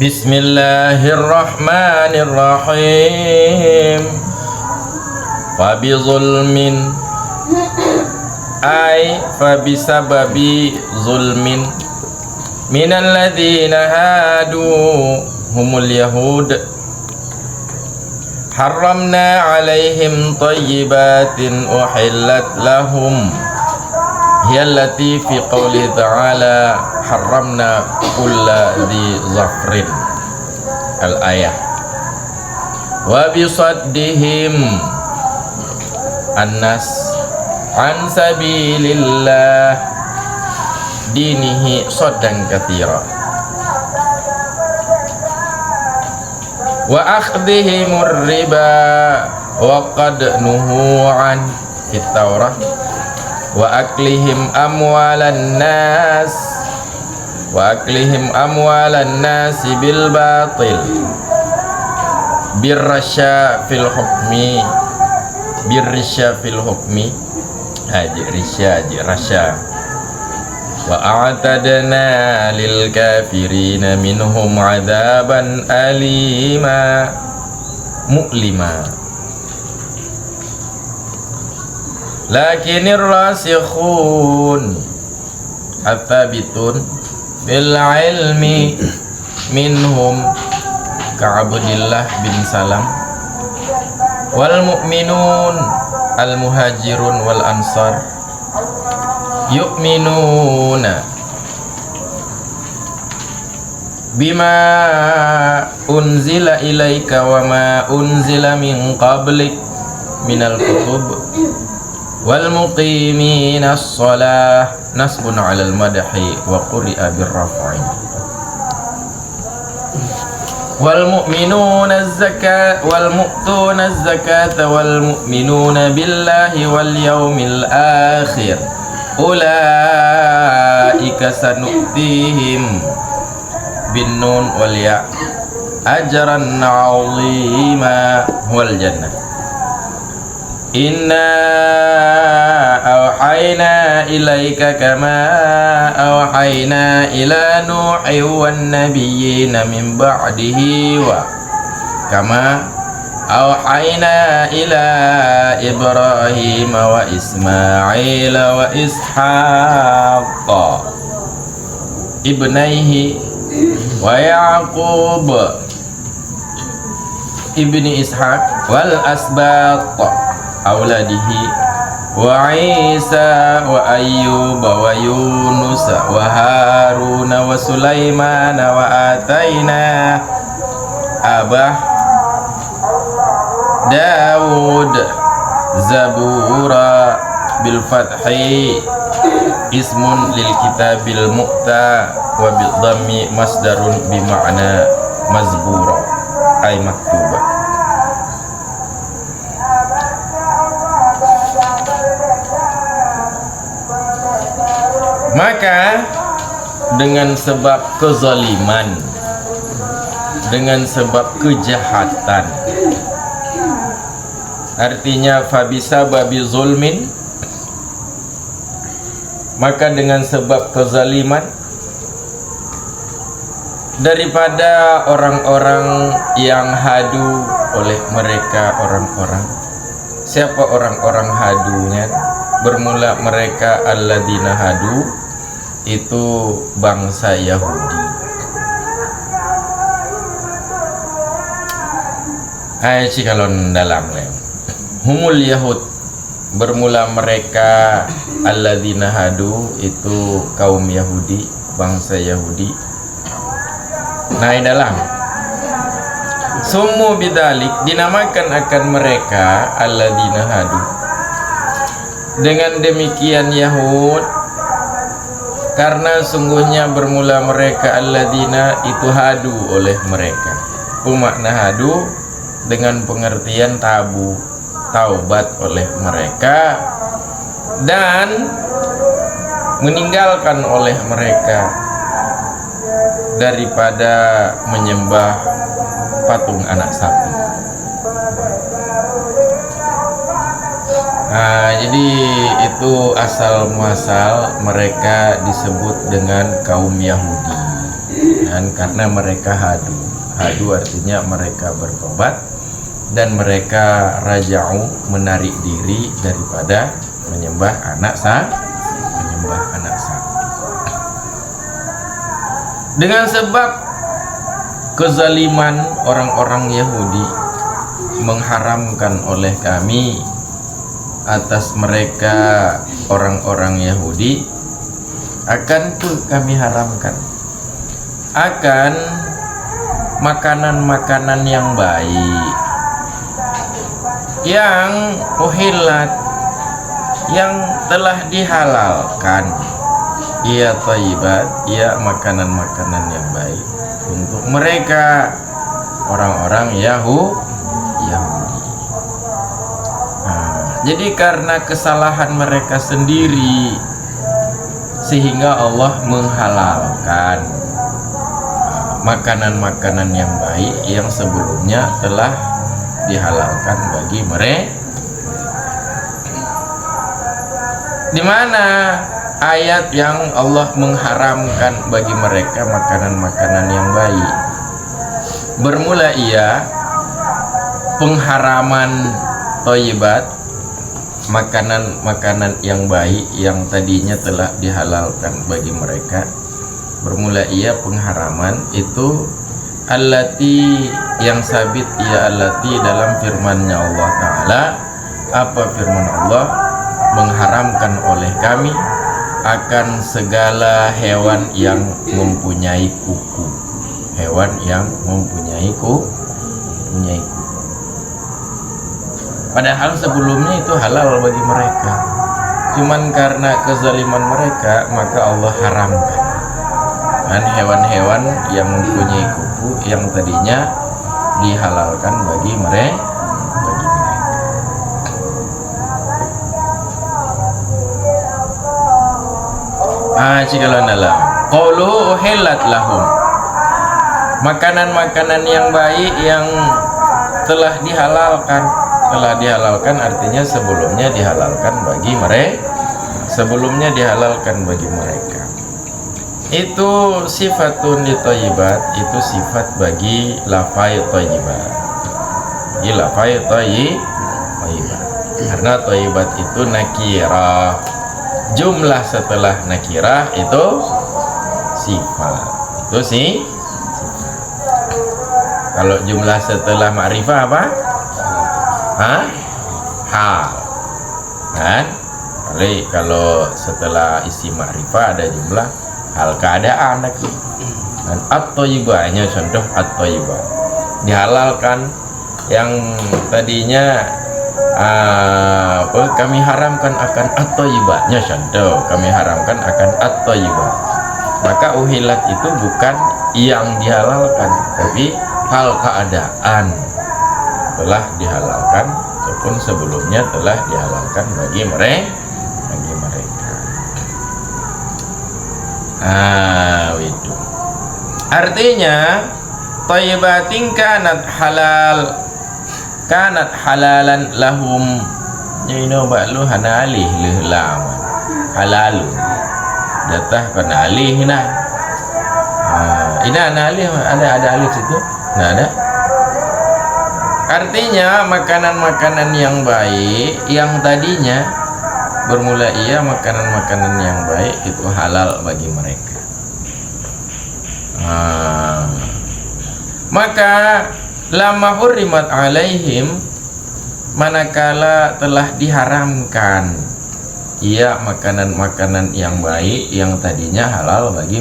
Bismillahirrahmanirrahim. Fabizulmin ay fabisababi zulmin minal ladzina hadu humul yahud harramna alaihim thayyibatin uhillat lahum hiyallati fi qawli ta'ala harramna kulla dhi zafrin al-ayah wa bisaddihim annas an sabilillah dinihi saddan katsira wa akhdhihimur riba wa qad nuhu an fit taurah wa aklihim amwalan nas bil batil birrasya fil hukmi rasya wa a'tadna lil kafirina minhum adzaban alima mu'lima. Lakinir rasikhun at-tabitun bil ilmi minhum ka'abdillah bin Salam wal mu'minun al muhajirun wal ansar yu'minuna bima unzila ilaika wa ma unzila min qablik minal kutub wal muqimina as-salah nasbun 'alal madhi wa quri'a bir-raf'i wal mu'minuna az-zakata wal mu'tuna az-zakata wal mu'minuna billahi wal yawmil akhir ulaika sanu'tihim bin nun wal ya ajran 'azima wal jannah. Inna awhayna ilaika kama awhayna ila Nuhin wan nabiyyina min ba'dihi wa kama awhayna ila Ibrahim wa Ismail wa Ishaq ibnaihi wa Yaqub ibni Ishaq wal asbaq auladihi wa Isa wa Ayyub wa Yunus wa Harun wa Sulaiman wa ataina abah Daud zabura bil fathi ismun lil kitabil mu'ta wa bil dhammi masdarun bi ma'na mazbura ay maktuba. Maka dengan sebab kezaliman, dengan sebab kejahatan, artinya fabisa babi zulmin, maka dengan sebab kezaliman daripada orang-orang yang hadu oleh mereka orang-orang. Siapa orang-orang hadunya? Bermula mereka alladzina hadu, itu bangsa Yahudi. Hai cikalon dalam humul yahud, bermula mereka alladzina hadu, itu kaum Yahudi, bangsa Yahudi. Nah dalam sumu bidalik, dinamakan akan mereka alladzina hadu. Dengan demikian Yahud, karena sungguhnya bermula mereka alladzina itu hadu oleh mereka. Pemakna hadu dengan pengertian tabu, taubat oleh mereka dan meninggalkan oleh mereka daripada menyembah patung anak sapi. Nah, jadi itu asal muasal mereka disebut dengan kaum Yahudi. Dan karena mereka hadu artinya mereka bertobat, dan mereka raja'u menarik diri daripada menyembah anak sapi. Dengan sebab kezaliman orang-orang Yahudi, mengharamkan oleh kami atas mereka orang-orang Yahudi, akan tuh kami haramkan akan makanan-makanan yang baik, yang uhillat, yang telah dihalalkan, ia thayyibat, ia makanan-makanan yang baik untuk mereka orang-orang Yahudi. Jadi karena kesalahan mereka sendiri sehingga Allah menghalalkan makanan-makanan yang baik yang sebelumnya telah dihalalkan bagi mereka. Di mana ayat yang Allah mengharamkan bagi mereka makanan-makanan yang baik? Bermula ia pengharaman thayyibat, makanan-makanan yang baik yang tadinya telah dihalalkan bagi mereka. Bermula ia pengharaman itu allati, yang sabit ia allati dalam firman-Nya Allah Ta'ala. Apa firman Allah? Mengharamkan oleh kami akan segala hewan yang mempunyai kuku. Hewan yang mempunyai kuku. Padahal sebelumnya itu halal bagi mereka, cuman karena kezaliman mereka maka Allah haramkan. Dan hewan-hewan yang mempunyai kuku yang tadinya dihalalkan bagi mereka. Cikalan dalam qalu uhillat lahum, makanan-makanan yang baik yang telah dihalalkan. Telah dihalalkan artinya sebelumnya dihalalkan bagi mereka. Itu sifatun li thayyibat, itu sifat bagi lafai thayyibat. Ini lafai thayyibat. Karena thayyibat itu nakirah. Jumlah setelah nakirah itu sifat. Itu sih. Kalau jumlah setelah ma'rifah apa? Hal. Kan? Kalau setelah isi ma'rifah ada jumlah hal keadaan lagi. Dan at-thayyibahnya contoh at-thayyibah dihalalkan yang tadinya kami haramkan akan at-thayyibahnya contoh kami haramkan akan at-thayyibah, maka uhillat itu bukan yang dihalalkan tapi hal keadaan telah dihalalkan ataupun sebelumnya telah dihalalkan bagi mereka. Itu artinya thayyibatin kanat halalan lahum, nyino baklu hanalih lehlam halalun datah kana alih nah. Ini analih ada alif situ. Nah ada. Artinya makanan-makanan yang baik yang tadinya bermula ia makanan-makanan yang baik itu halal bagi mereka. Maka lama hurrimat alaihim, manakala telah diharamkan ia makanan-makanan yang baik yang tadinya halal bagi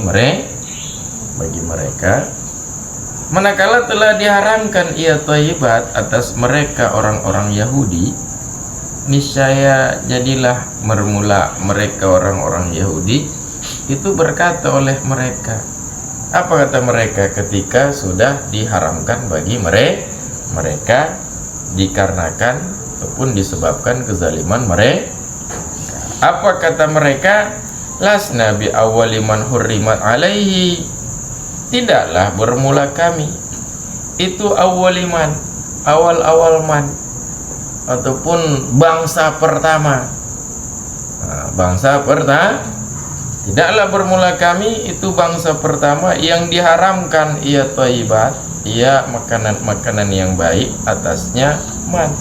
mereka, manakala telah diharamkan ia thayyibat atas mereka orang-orang Yahudi, niscaya jadilah bermula mereka orang-orang Yahudi itu berkata oleh mereka. Apa kata mereka ketika sudah diharamkan bagi mereka dikarenakan ataupun disebabkan kezaliman mereka? Apa kata mereka? Lasna bi awwali man hurrimat alaihi, tidaklah bermula kami itu awwaliman, awal-awal man ataupun bangsa pertama. Bangsa Tidaklah bermula kami itu bangsa pertama yang diharamkan ia thayyibat, ia makanan-makanan yang baik, atasnya man.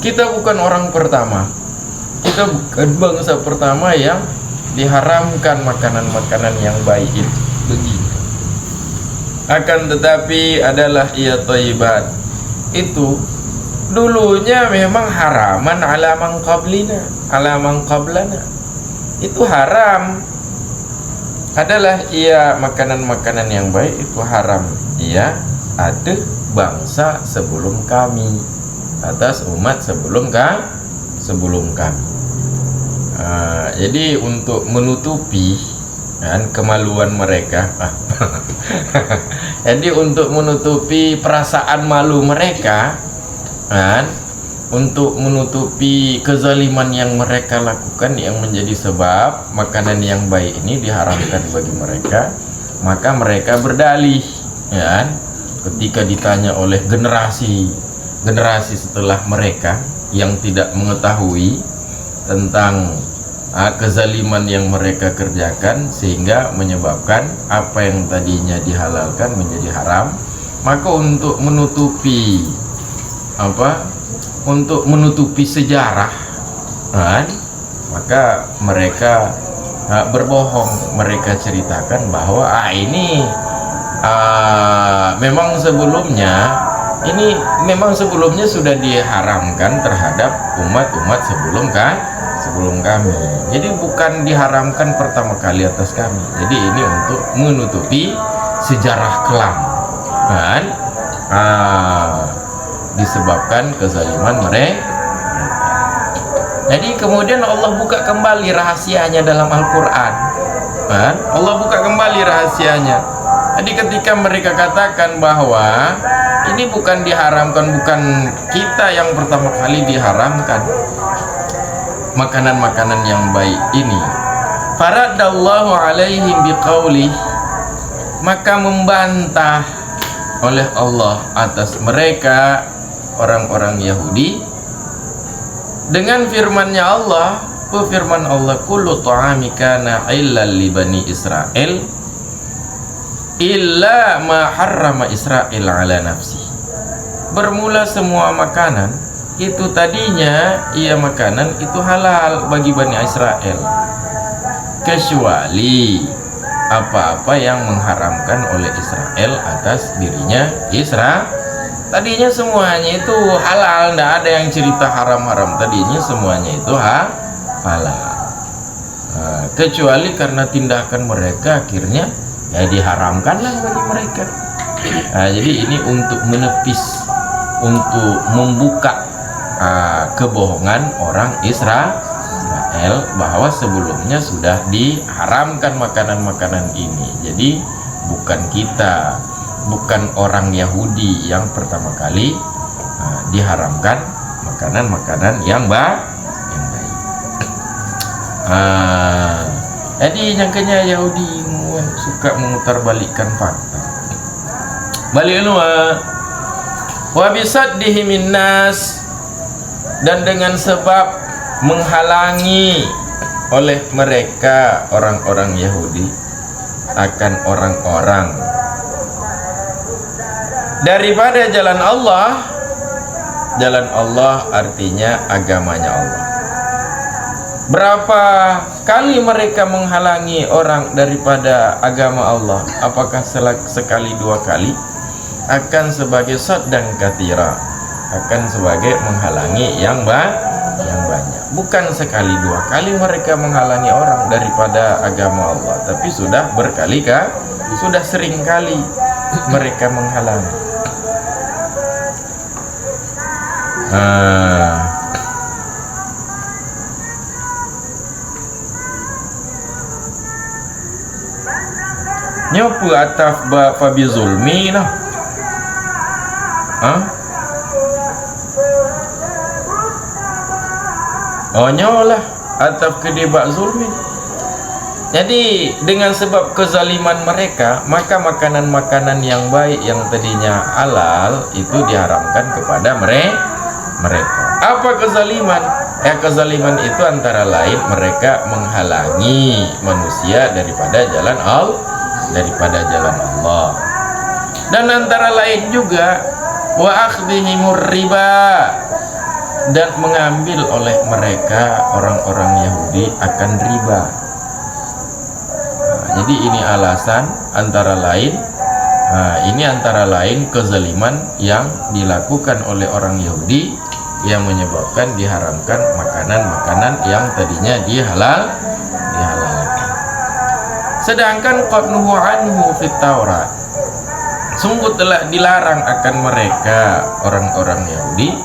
Kita bukan orang pertama, kita bukan bangsa pertama yang diharamkan makanan-makanan yang baik itu. Begini. Akan tetapi adalah ia thayyibat itu dulunya memang haraman ala man qablina, ala man qablana. Itu haram. Adalah ia makanan-makanan yang baik itu haram. Ia ada bangsa sebelum kami, atas umat sebelum kami. Jadi untuk menutupi kemaluan mereka, jadi untuk menutupi perasaan malu mereka, untuk menutupi kezaliman yang mereka lakukan yang menjadi sebab makanan yang baik ini diharamkan bagi mereka, maka mereka berdalih, ketika ditanya oleh generasi setelah mereka yang tidak mengetahui tentang kezaliman yang mereka kerjakan sehingga menyebabkan apa yang tadinya dihalalkan menjadi haram, maka untuk menutupi sejarah, maka mereka berbohong. Mereka ceritakan bahwa ini memang sebelumnya sudah diharamkan terhadap umat-umat sebelum kami. Jadi bukan diharamkan pertama kali atas kami. Jadi ini untuk menutupi sejarah kelam, disebabkan kezaliman mereka. Jadi kemudian Allah buka kembali rahasianya dalam Al-Quran. Allah buka kembali rahasianya. Jadi ketika mereka katakan bahwa ini bukan diharamkan, bukan kita yang pertama kali diharamkan makanan-makanan yang baik ini, faradallahu alaihim biqaulih, maka membantah oleh Allah atas mereka orang-orang Yahudi dengan firman-Nya Allah, firman Allah, kullu ta'ami kana illal li bani Israel illa ma harrama Israel ala nafsi. Bermula semua makanan itu tadinya makanan itu halal bagi Bani Israel, kecuali apa-apa yang mengharamkan oleh Israel atas dirinya Israel. Tadinya semuanya itu halal, tidak ada yang cerita haram-haram. Tadinya semuanya itu halal, kecuali karena tindakan mereka akhirnya diharamkanlah bagi mereka. Jadi ini untuk menepis, untuk membuka kebohongan orang Israel bahwa sebelumnya sudah diharamkan makanan-makanan ini. Jadi bukan kita, bukan orang Yahudi yang pertama kali diharamkan makanan-makanan yang baik. Jadi nyangkanya Yahudi suka memutarbalikkan fakta. Balik lu wa bisaddihi minnas, dan dengan sebab menghalangi oleh mereka orang-orang Yahudi akan orang-orang daripada jalan Allah. Jalan Allah artinya agamanya Allah. Berapa kali mereka menghalangi orang daripada agama Allah? Apakah sekali dua kali? Akan sebagai sad dan katira, akan sebagai menghalangi yang banyak. Bukan sekali dua kali mereka menghalangi orang daripada agama Allah, tapi sudah berkali-kali, sudah sering kali mereka menghalangi. Nyopu ataf ba fabi zulmi nah. Nyolah ataf kedebak zulmi. Jadi dengan sebab kezaliman mereka, maka makanan-makanan yang baik yang tadinya halal itu diharamkan kepada mereka. Apa kezaliman? Kezaliman itu antara lain mereka menghalangi manusia daripada jalan Allah. Dan antara lain juga wa akhdhihimur riba, dan mengambil oleh mereka orang-orang Yahudi akan riba. Jadi ini alasan antara lain, ini antara lain kezaliman yang dilakukan oleh orang Yahudi yang menyebabkan diharamkan makanan-makanan yang tadinya dihalalkan. Sedangkan qad nuhu anhu fit Taurat, sungguh telah dilarang akan mereka orang-orang Yahudi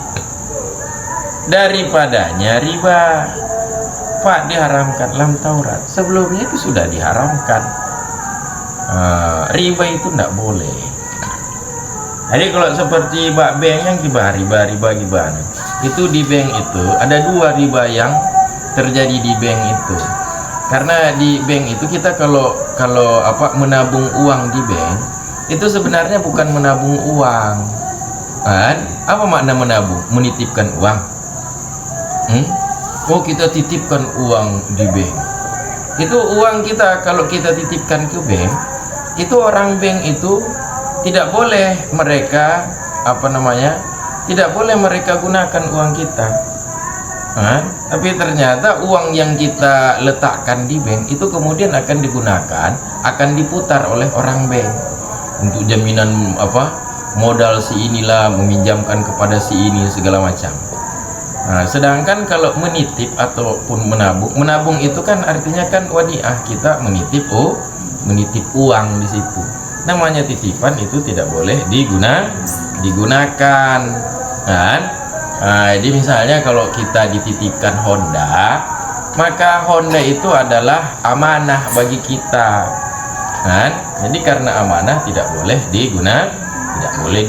daripadanya riba. Pak, diharamkan dalam Taurat. Sebelumnya itu sudah diharamkan. Riba itu tidak boleh. Jadi kalau seperti bank yang riba gimana? Itu di bank itu ada dua riba yang terjadi di bank itu. Karena di bank itu kita kalau menabung uang di bank itu sebenarnya bukan menabung uang. Kan? Apa makna menabung? Menitipkan uang. Oh, kita titipkan uang di bank. Itu uang kita kalau kita titipkan ke bank, itu orang bank itu tidak boleh mereka tidak boleh mereka gunakan uang kita. Tapi ternyata uang yang kita letakkan di bank itu kemudian akan digunakan, akan diputar oleh orang bank untuk jaminan modal si inilah, meminjamkan kepada si ini segala macam. Sedangkan kalau menitip ataupun menabung itu kan artinya kan wadiah, kita menitip uang di situ. Namanya titipan itu tidak boleh digunakan. Kan? Jadi misalnya kalau kita dititipkan Honda, maka Honda itu adalah amanah bagi kita. Kan? Jadi karena amanah tidak boleh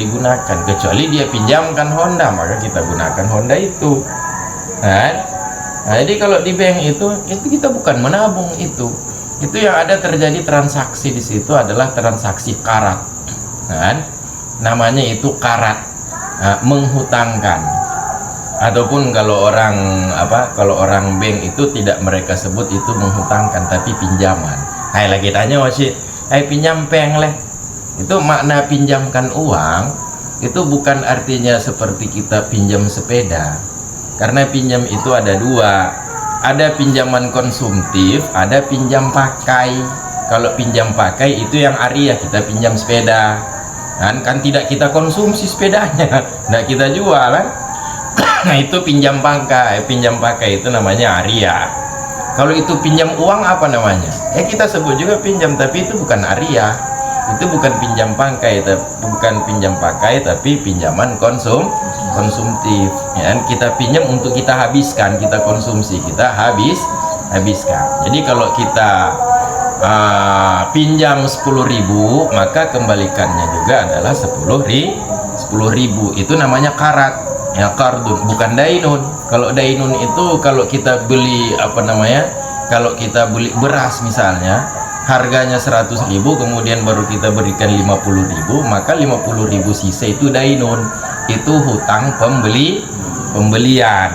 digunakan kecuali dia pinjamkan Honda, maka kita gunakan Honda itu. Jadi kalau di bank itu kita bukan menabung, itu yang ada terjadi transaksi di situ adalah transaksi karat. Namanya itu karat, menghutangkan. Ataupun kalau orang bank itu tidak mereka sebut itu menghutangkan tapi pinjaman. Lagi tanya wasit, pinjam peng leh. Itu makna pinjamkan uang itu bukan artinya seperti kita pinjam sepeda. Karena pinjam itu ada dua, ada pinjaman konsumtif, ada pinjam pakai. Kalau pinjam pakai itu yang ariah, kita pinjam sepeda kan tidak kita konsumsi sepedanya, nah kita jual kan. Nah itu pinjam pakai itu namanya ariah. Kalau itu pinjam uang apa namanya? Kita sebut juga pinjam, tapi itu bukan ariah. Itu bukan pinjam pakai, tapi pinjaman konsumtif. Kita pinjam untuk kita habiskan, kita konsumsi, kita habiskan. Jadi kalau kita pinjam 10.000, maka kembalikannya juga adalah 10.000. Itu namanya karat. Kardun, bukan dainun. Kalau dainun itu kalau kita beli kalau kita beli beras misalnya, harganya 100.000, kemudian baru kita berikan 50.000, maka 50.000 sisa itu dainun, itu hutang pembelian.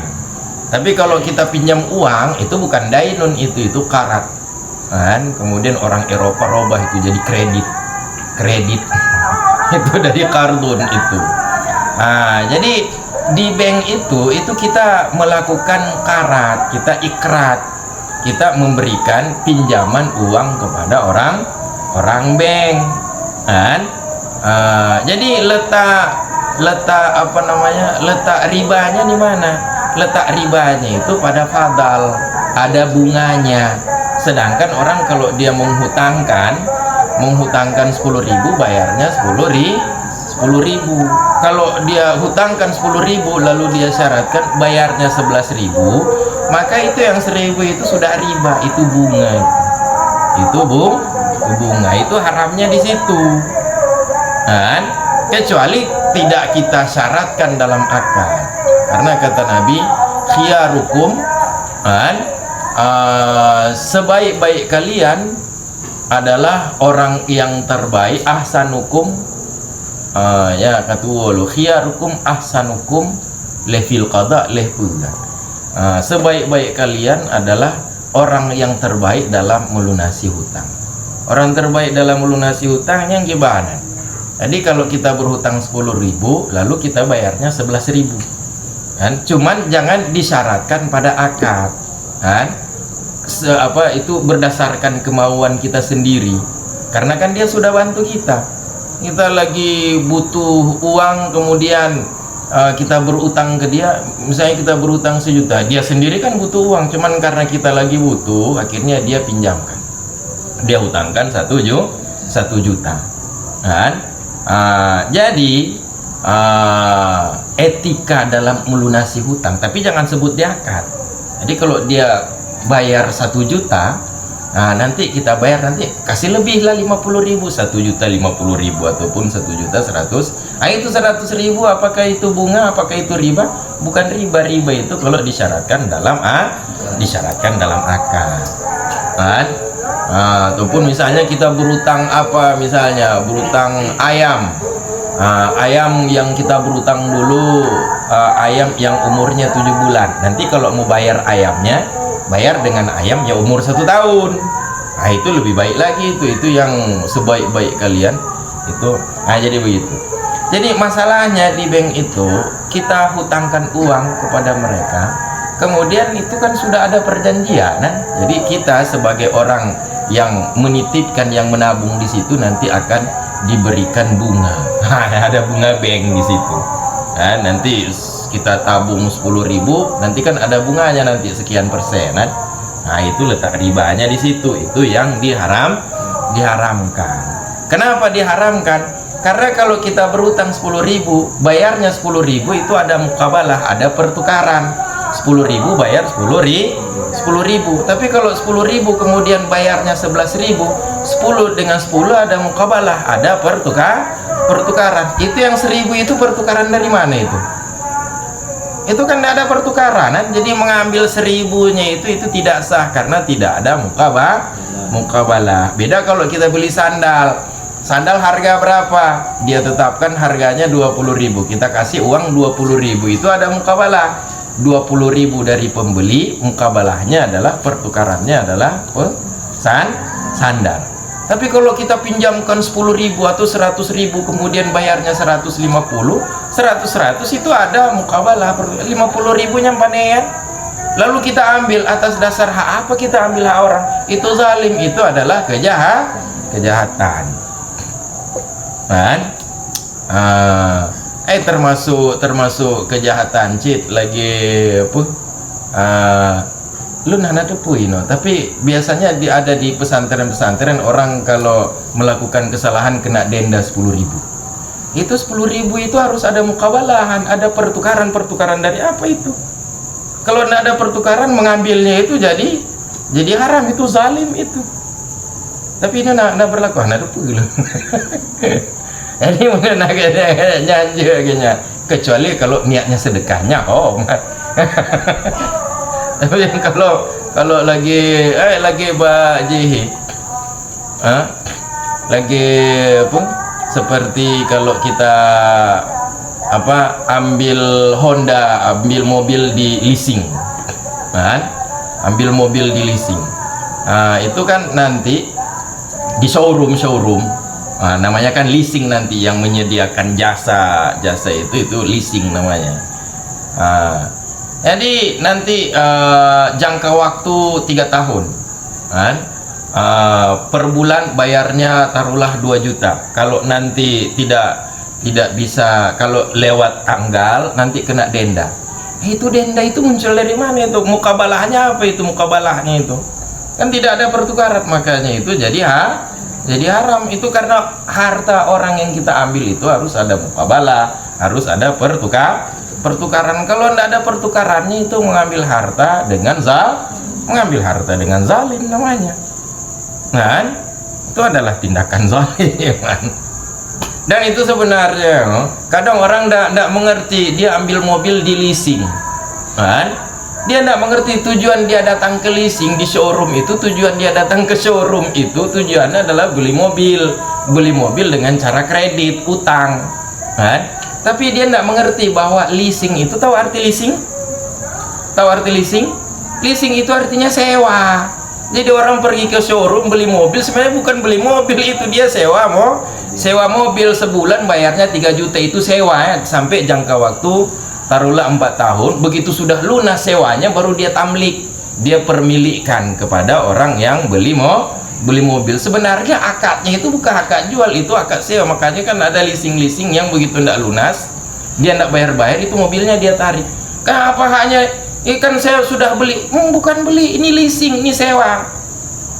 Tapi kalau kita pinjam uang itu bukan dainun, itu karat. Kemudian orang Eropa robah itu jadi kredit itu dari kardun itu. Jadi di bank itu kita melakukan karat, kita ikrar, kita memberikan pinjaman uang kepada orang bank. Jadi letak ribanya di mana? Letak ribanya itu pada fadal, ada bunganya. Sedangkan orang kalau dia menghutangkan 10.000, bayarnya 10.000. Kalau dia hutangkan 10.000 lalu dia syaratkan bayarnya 11.000, maka itu yang 1.000 itu sudah riba, itu bunga. Itu bunga, itu haramnya di situ. Kecuali tidak kita syaratkan dalam akad. Karena kata Nabi, khiyarukum, sebaik-baik kalian adalah orang yang terbaik, ahsanukum, khiyarukum ahsanukum lefil qada leh pula. sebaik-baik kalian adalah orang yang terbaik dalam melunasi hutang. Orang terbaik dalam melunasi hutang yang gimana? Jadi kalau kita berhutang 10.000 lalu kita bayarnya 11.000 kan? Cuman jangan disyaratkan pada akad kan? Itu berdasarkan kemauan kita sendiri, karena kan dia sudah bantu kita. Kita lagi butuh uang, kemudian kita berutang ke dia, misalnya kita berutang 1 juta, dia sendiri kan butuh uang, cuman karena kita lagi butuh, akhirnya dia pinjamkan, dia hutangkan 1 juta kan? Jadi etika dalam melunasi hutang, tapi jangan sebut di akad. Jadi kalau dia bayar 1 juta, nanti kita bayar, nanti kasih lebih lah 50.000, 1.050.000 ataupun 1.100.000. Itu 100.000, apakah itu bunga, apakah itu riba? Bukan riba. Riba itu kalau disyaratkan dalam akad kan? Ataupun misalnya kita berutang misalnya berutang ayam, ayam yang kita berutang dulu, ayam yang umurnya 7 bulan. Nanti kalau mau bayar ayamnya, bayar dengan ayam yang umur 1 tahun. Itu lebih baik lagi, itu yang sebaik-baik kalian itu. Jadi begitu. Jadi masalahnya di bank itu, kita hutangkan uang kepada mereka, kemudian itu kan sudah ada perjanjian. Jadi kita sebagai orang yang menitipkan, yang menabung di situ, nanti akan diberikan bunga. Ada bunga bank di situ. Nanti kita tabung 10.000, nanti kan ada bunganya nanti sekian persenan. Itu letak ribanya di situ. Itu yang diharamkan. Kenapa diharamkan? Karena kalau kita berutang 10.000, bayarnya 10.000, itu ada mukabalah, ada pertukaran. 10.000 bayar 10.000. Tapi kalau 10.000 kemudian bayarnya 11.000, 10 dengan 10 ada mukabalah, ada pertukaran. Itu yang 1.000 itu pertukaran dari mana itu? Itu kan tidak ada pertukaran kan? Jadi mengambil 1.000-nya itu tidak sah karena tidak ada mukabalah. Beda kalau kita beli sandal harga berapa, dia tetapkan harganya 20.000, kita kasih uang 20.000, itu ada mukabalah. 20.000 dari pembeli, mukabalahnya adalah pertukarannya adalah sandal. Tapi kalau kita pinjamkan 10.000 atau 100.000, kemudian bayarnya 150, 100 itu ada mukabalah. 50.000-nya panen, lalu kita ambil atas dasar hak apa? Kita ambil hak orang, itu zalim, itu adalah kejahatan kan? Termasuk kejahatan cheat lagi lu nana tepuino. Tapi biasanya ada di pesantren-pesantren, orang kalau melakukan kesalahan kena denda 10.000. Itu 10.000 itu harus ada mukabalahan, ada pertukaran dari apa itu? Kalau tidak ada pertukaran, mengambilnya itu jadi haram, itu zalim itu. Tapi ini nak berlaku, nak tepu gitu. Ini mungkin nyanyi akhirnya, kecuali kalau niatnya sedekahnya, tapi kalau lagi bajihi, lagi seperti kalau kita ambil Honda, ambil mobil di leasing, ambil mobil di leasing, itu kan nanti di showroom, namanya kan leasing, nanti yang menyediakan jasa itu leasing namanya. Jadi nanti jangka waktu 3 tahun kan? Per bulan bayarnya taruhlah 2 juta. Kalau nanti tidak bisa, kalau lewat tanggal nanti kena denda. Itu denda itu muncul dari mana itu? Mukabalahnya apa itu? Mukabalahnya itu kan tidak ada pertukaran, makanya itu jadi haram. Itu karena harta orang yang kita ambil itu harus ada mukabalah, harus ada pertukaran. Kalau tidak ada pertukarannya, itu mengambil harta dengan zalim namanya. Itu adalah tindakan zalim. Dan itu sebenarnya kadang orang tidak mengerti. Dia ambil mobil di leasing, dia tidak mengerti tujuan dia datang ke leasing di showroom itu. Tujuan dia datang ke showroom itu tujuannya adalah beli mobil dengan cara kredit, utang, tapi dia tidak mengerti bahwa leasing itu, tahu arti leasing? Tahu arti leasing? Leasing itu artinya sewa. Jadi orang pergi ke showroom beli mobil, sebenarnya bukan beli mobil, itu dia sewa mobil sebulan, bayarnya 3 juta, itu sewa ya, sampai jangka waktu taruhlah 4 tahun. Begitu sudah lunas sewanya baru dia tamlik, dia permilikkan kepada orang yang beli mobil. Sebenarnya akadnya itu bukan akad jual, itu akad sewa. Makanya kan ada leasing yang begitu tidak lunas, dia tidak bayar, itu mobilnya dia tarik. Kenapa hanya kan saya sudah beli? Bukan beli, ini leasing, ini sewa.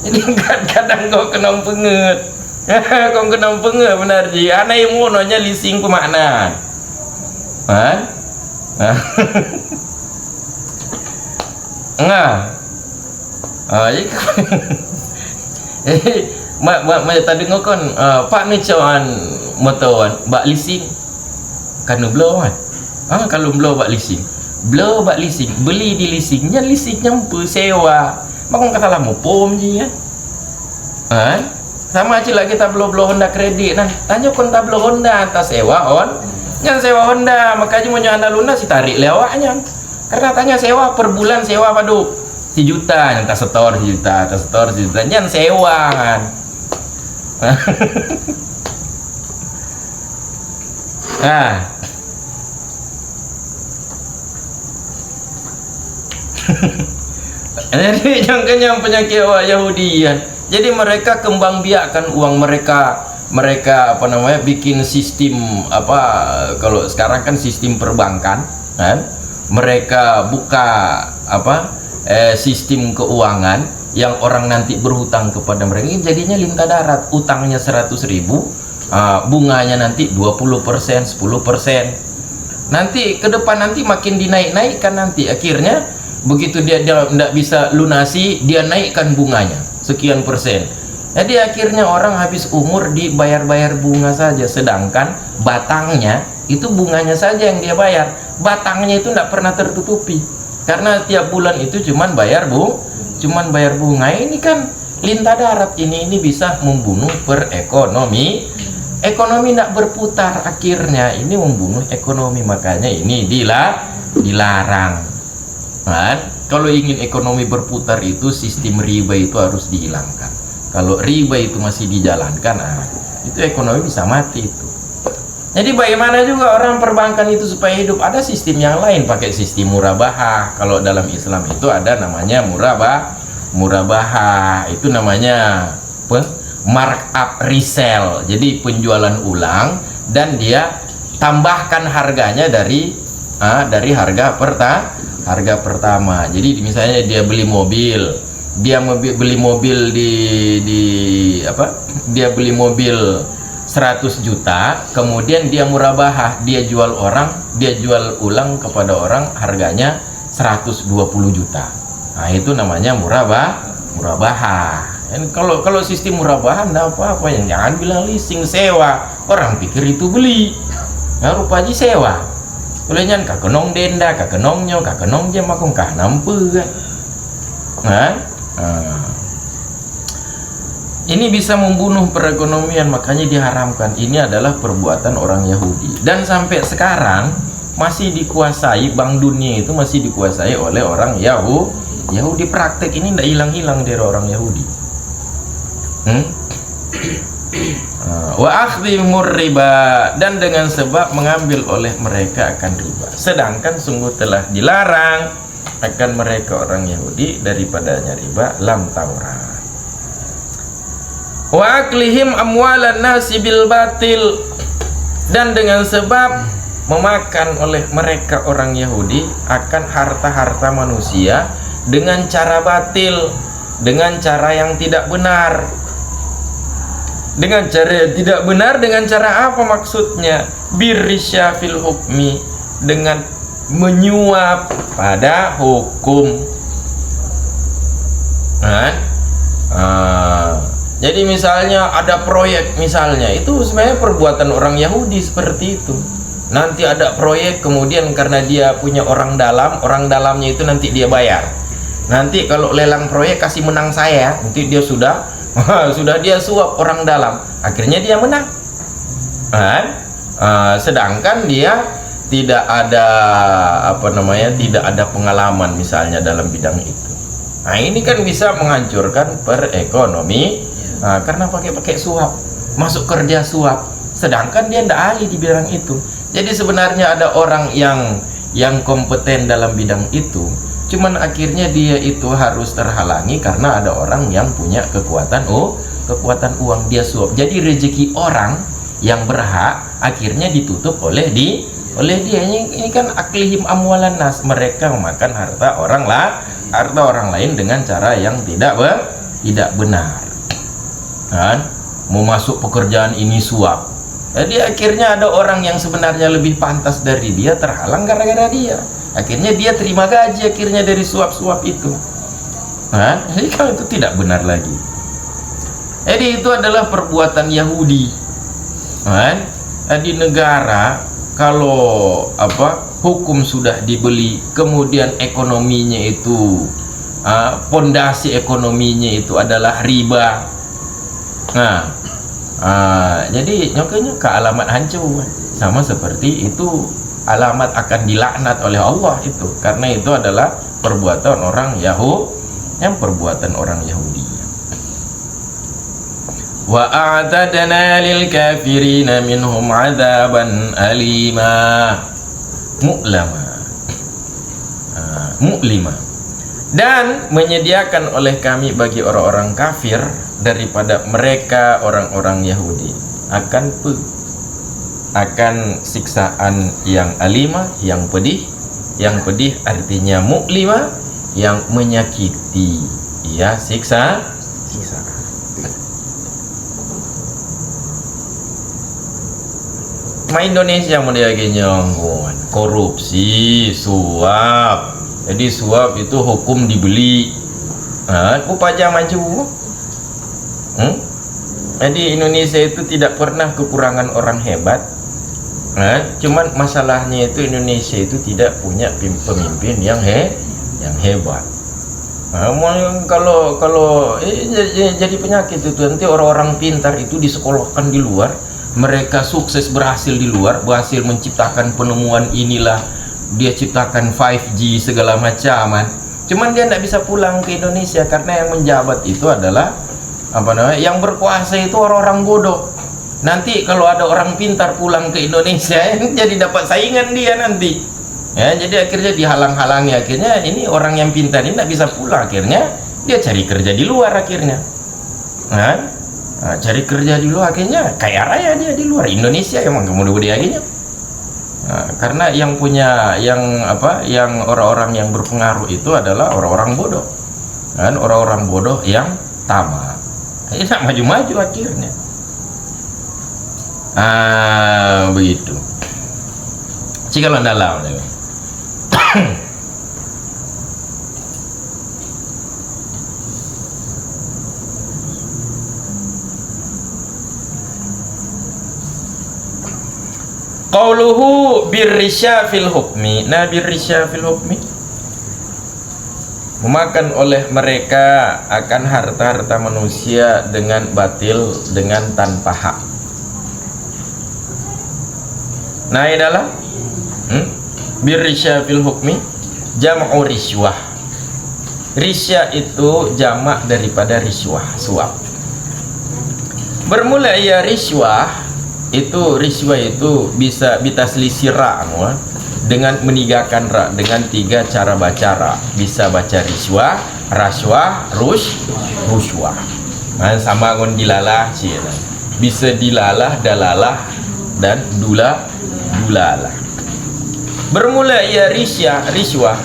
Jadi kadang kau kena penget. Kau kena penget benar ji. Anak yang mononya leasing pemakna. Tadi ngokon Pak ni cawan motoran bak leasing. Kan belum kan? Kalau belum bak leasing. Beli di leasingnya sewa. Makon kata lah mau pom je ya. Sama aja lah kita belum Honda kredit nan. Tanya kon tak belum Honda tak sewa yang sewa Honda, makanya mau anda lunas si tarik lewatnya. Karena tanya sewa per bulan sewa padu 1 juta, yang tak setor 1 juta, yang sewa kan. Jadi jangan penyakit Yahudian. Jadi mereka kembang biakkan uang mereka apa namanya, bikin sistem kalau sekarang kan sistem perbankan kan, mereka buka sistem keuangan yang orang nanti berhutang kepada mereka. Ini jadinya lintah darat, utangnya 100.000, bunganya nanti 20%, 10%. Nanti ke depan nanti makin dinaik-naikkan, nanti akhirnya begitu dia tidak bisa lunasi, dia naikkan bunganya sekian persen. Jadi akhirnya orang habis umur dibayar-bayar bunga saja, sedangkan batangnya itu bunganya saja yang dia bayar. Batangnya itu tidak pernah tertutupi, karena tiap bulan itu cuman bayar bunga. Ini kan lintah darat, ini bisa membunuh perekonomi. Ekonomi tidak berputar, akhirnya ini membunuh ekonomi. Makanya ini dilarang. Kan? Kalau ingin ekonomi berputar itu sistem riba itu harus dihilangkan. Kalau riba itu masih dijalankan, itu ekonomi bisa mati itu. Jadi bagaimana juga orang perbankan itu supaya hidup? Ada sistem yang lain, pakai sistem murabahah. Kalau dalam Islam itu ada namanya murabahah. Itu namanya markup resell. Jadi penjualan ulang, dan dia tambahkan harganya dari harga pertama. Jadi misalnya dia beli mobil, dia beli mobil dia beli mobil 100 juta, kemudian dia murabahah, dia jual ulang kepada orang harganya 120 juta. Nah, itu namanya murabahah. Dan kalau sistem murabahah enggak apa-apa, jangan bilang leasing, sewa. Orang pikir itu beli. Nah, rupanya sewa. Kuliahnya kakenong denda, kakenongnya, kakenong jam makong kah nampu kan. Ini bisa membunuh perekonomian, makanya diharamkan. Ini adalah perbuatan orang Yahudi, dan sampai sekarang masih dikuasai, bank dunia itu masih dikuasai oleh orang Yahudi. Praktek ini tidak hilang-hilang dari orang Yahudi. Wa akhdhimur riba, dan dengan sebab mengambil oleh mereka akan riba, sedangkan sungguh telah dilarang akan mereka orang Yahudi daripadanya riba lam Taurat. Wa aklihim amwalan nasi bil batil, dan dengan sebab memakan oleh mereka orang Yahudi akan harta-harta manusia dengan cara batil, dengan cara yang tidak benar. Dengan cara yang tidak benar, dengan cara apa maksudnya? Birrisya fil hukmi, dengan menyuap pada hukum. Jadi misalnya ada proyek, misalnya itu sebenarnya perbuatan orang Yahudi seperti itu. Nanti ada proyek, kemudian karena dia punya orang dalamnya itu nanti dia bayar. Nanti kalau lelang proyek kasih menang saya, nanti dia sudah dia suap orang dalam, akhirnya dia menang. Sedangkan dia tidak ada tidak ada pengalaman misalnya dalam bidang itu. Nah, ini kan bisa menghancurkan perekonomi. Nah, karena pakai suap, masuk kerja suap, sedangkan dia tidak ahli di bidang itu. Jadi sebenarnya ada orang yang kompeten dalam bidang itu, cuman akhirnya dia itu harus terhalangi karena ada orang yang punya kekuatan uang, dia suap. Jadi rezeki orang yang berhak akhirnya ditutup oleh dia. Ini kan aklihim amwalan nas, mereka memakan harta orang lain dengan cara yang tidak benar. Kan? Mau masuk pekerjaan ini suap. Jadi akhirnya ada orang yang sebenarnya lebih pantas dari dia terhalang gara-gara dia. Akhirnya dia terima gaji akhirnya dari suap-suap itu. Kan? Jadi kalau itu tidak benar lagi. Jadi itu adalah perbuatan Yahudi. Kan? Di negara kalau hukum sudah dibeli, kemudian ekonominya itu pondasi ekonominya itu adalah riba. Jadi nyokanya ke alamat hancur, sama seperti itu alamat akan dilaknat oleh Allah itu, karena itu adalah perbuatan orang Yahudi. Wa a'tadna lil kafirina minhum 'adzaban alima mu'lima, dan menyediakan oleh kami bagi orang-orang kafir daripada mereka orang-orang Yahudi akan siksaan yang alima, yang pedih artinya mu'lima, yang menyakiti, ya, siksaan. Indonesia mendiaginya korupsi, suap. Jadi suap itu hukum dibeli. Aku pajak maju. Jadi Indonesia itu tidak pernah kekurangan orang hebat. Cuman masalahnya itu Indonesia itu tidak punya pemimpin yang hebat. Kalau jadi penyakit itu nanti orang-orang pintar itu disekolahkan di luar. Mereka sukses berhasil di luar, berhasil menciptakan penemuan inilah, dia ciptakan 5G segala macaman. Cuman dia tidak bisa pulang ke Indonesia karena yang menjabat itu adalah yang berkuasa itu orang-orang bodoh. Nanti kalau ada orang pintar pulang ke Indonesia, jadi dapat saingan dia nanti. Ya, jadi akhirnya dihalang-halangi, akhirnya ini orang yang pintar ini tidak bisa pulang, akhirnya dia cari kerja di luar akhirnya. Cari kerja di luar akhirnya kaya raya dia di luar Indonesia, emang kemudian akhirnya. Karena yang punya yang orang-orang yang berpengaruh itu adalah orang-orang bodoh. Kan orang-orang bodoh yang tamak. Tidak maju-maju akhirnya. Begitu. Jika lo dalam qauluhu birrisya fil hukmi. Birrisya fil hukmi, memakan oleh mereka akan harta-harta manusia dengan batil, dengan tanpa hak. Ini adalah birrisya fil hukmi jam'u riswah. Risya itu jamak daripada riswah, suap. Bermula ya riswah itu bisa bitaslisir ra dengan menigakan ra dengan 3 cara baca ra. Bisa baca riswah, raswah, ruswah. Sama ngon dilalah sih. Bisa dilalah, dalalah, dan dulalah. Bermula ia riswah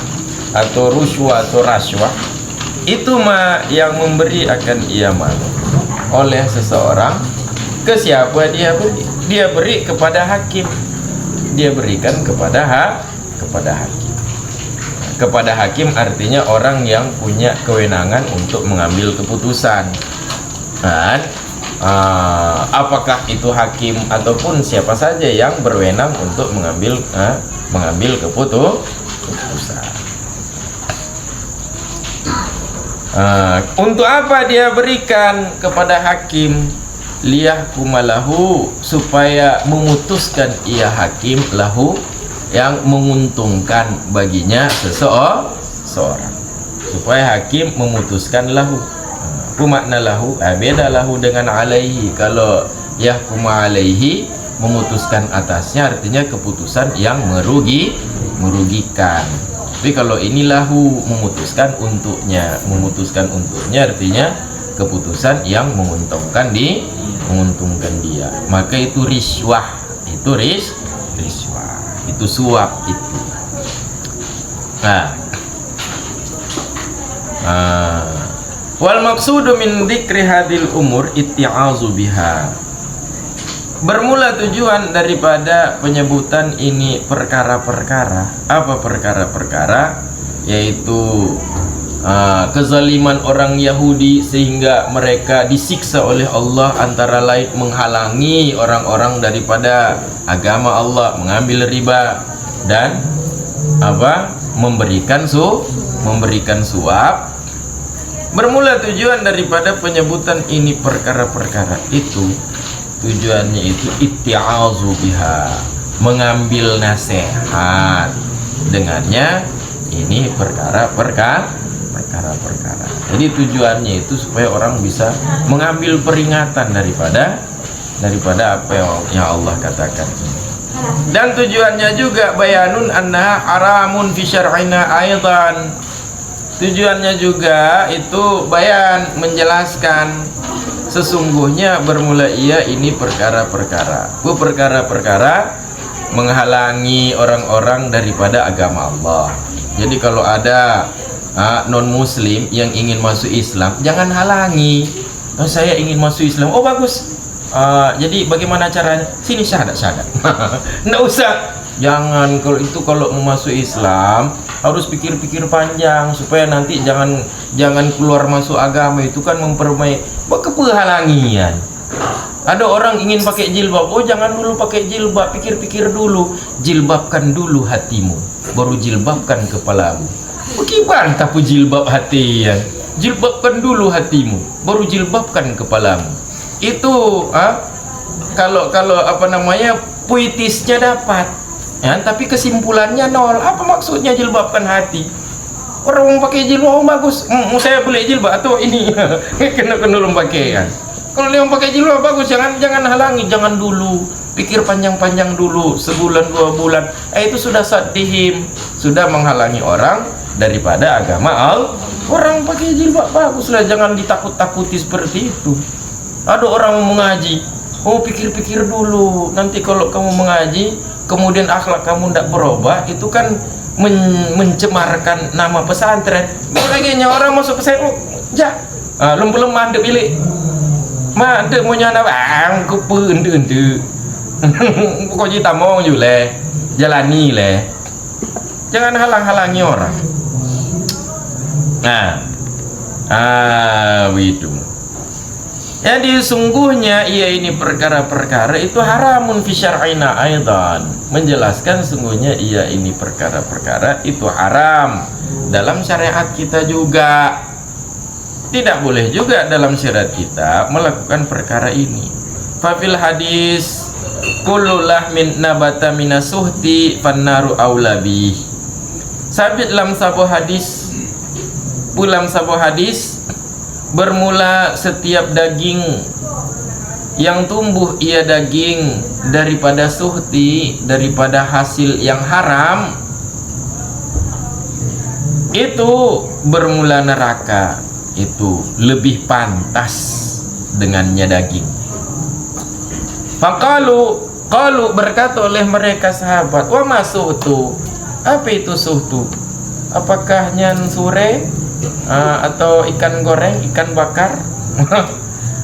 atau ruswah atau raswah itu yang memberi akan ia malu oleh seseorang ke siapa dia beri. Dia beri kepada hakim. Dia berikan kepada hakim. Kepada hakim artinya orang yang punya kewenangan untuk mengambil keputusan. Apakah itu hakim ataupun siapa saja yang berwenang untuk mengambil keputusan. Untuk apa dia berikan kepada hakim? Liyahkumalahu, supaya memutuskan ia hakim lahu yang menguntungkan baginya seseorang, supaya hakim memutuskan lahu. Apa makna lahu? Beda lahu dengan alaihi. Kalau yahkum alaihi, memutuskan atasnya, artinya keputusan yang merugikan. Tapi kalau ini lahu, memutuskan untuknya artinya keputusan yang menguntungkan dia. Maka itu riswah, itu suap itu. Wal maqsudu min dzikri hadil umur itti'azu biha. Bermula tujuan daripada penyebutan ini perkara-perkara. Apa perkara-perkara? Yaitu kezaliman orang Yahudi sehingga mereka disiksa oleh Allah, antara lain menghalangi orang-orang daripada agama Allah, mengambil riba dan memberikan suap. Bermula tujuan daripada penyebutan ini perkara-perkara itu, tujuannya itu itti'azu biha, mengambil nasihat dengannya ini perkara-perkara. Jadi tujuannya itu supaya orang bisa mengambil peringatan daripada apa yang Allah katakan. Dan tujuannya juga bayanun annaha haramun fi syar'ina aidan. Tujuannya juga itu bayan, menjelaskan sesungguhnya bermula ia ini perkara-perkara menghalangi orang-orang daripada agama Allah. Jadi kalau ada non muslim yang ingin masuk Islam, jangan halangi. Saya ingin masuk Islam, oh bagus, jadi bagaimana caranya? Sini syahadat. Nggak usah. Jangan, kalau mau masuk Islam harus pikir-pikir panjang supaya nanti jangan keluar masuk agama. Itu kan memperbaiki kehalangian. Ada orang ingin pakai jilbab, oh jangan dulu pakai jilbab, pikir-pikir dulu, jilbabkan dulu hatimu, baru jilbabkan kepalamu. Bagaimana tapi jilbab hati ya? Jilbabkan dulu hatimu, baru jilbabkan kepalamu. Itu kalau puitisnya dapat ya, tapi kesimpulannya nol. Apa maksudnya jilbabkan hati? Orang mau pakai jilbab, oh bagus, saya boleh jilbab atau ini kena dulu pakai kan. Kalau dia mau pakai jilbab bagus, jangan halangi, jangan dulu, pikir panjang-panjang dulu, sebulan 2 bulan. Itu sudah sadihim, sudah menghalangi orang daripada agama Allah. Orang pakai jilbab baguslah, jangan ditakut-takuti seperti itu. Ada orang mau mengaji, oh pikir-pikir dulu, nanti kalau kamu mengaji kemudian akhlak kamu tidak berubah, itu kan mencemarkan nama pesantren. Bagiannya orang masuk pesantren, belum mandek bilik, mandek mau nyana bang, kupun ende, pokoknya kita mau juga jalani le, jangan halang-halangi orang. Itu. Jadi sungguhnya ia ini perkara-perkara itu haramun fi syar'ina aidan, menjelaskan sungguhnya ia ini perkara-perkara itu haram dalam syariat kita juga. Tidak boleh juga dalam syariat kita melakukan perkara ini. Fa fil hadis kullu lahmin nabata minasuhti fannaru aulabi. Sabit lam sabu hadis, pulam sabu hadis, bermula setiap daging yang tumbuh ia daging daripada suhti, daripada hasil yang haram, itu bermula neraka, itu lebih pantas dengannya daging. Qalu berkata oleh mereka sahabat, wa ma suhtu, apa itu suhtu? Apakah nyan sure atau ikan goreng, ikan bakar?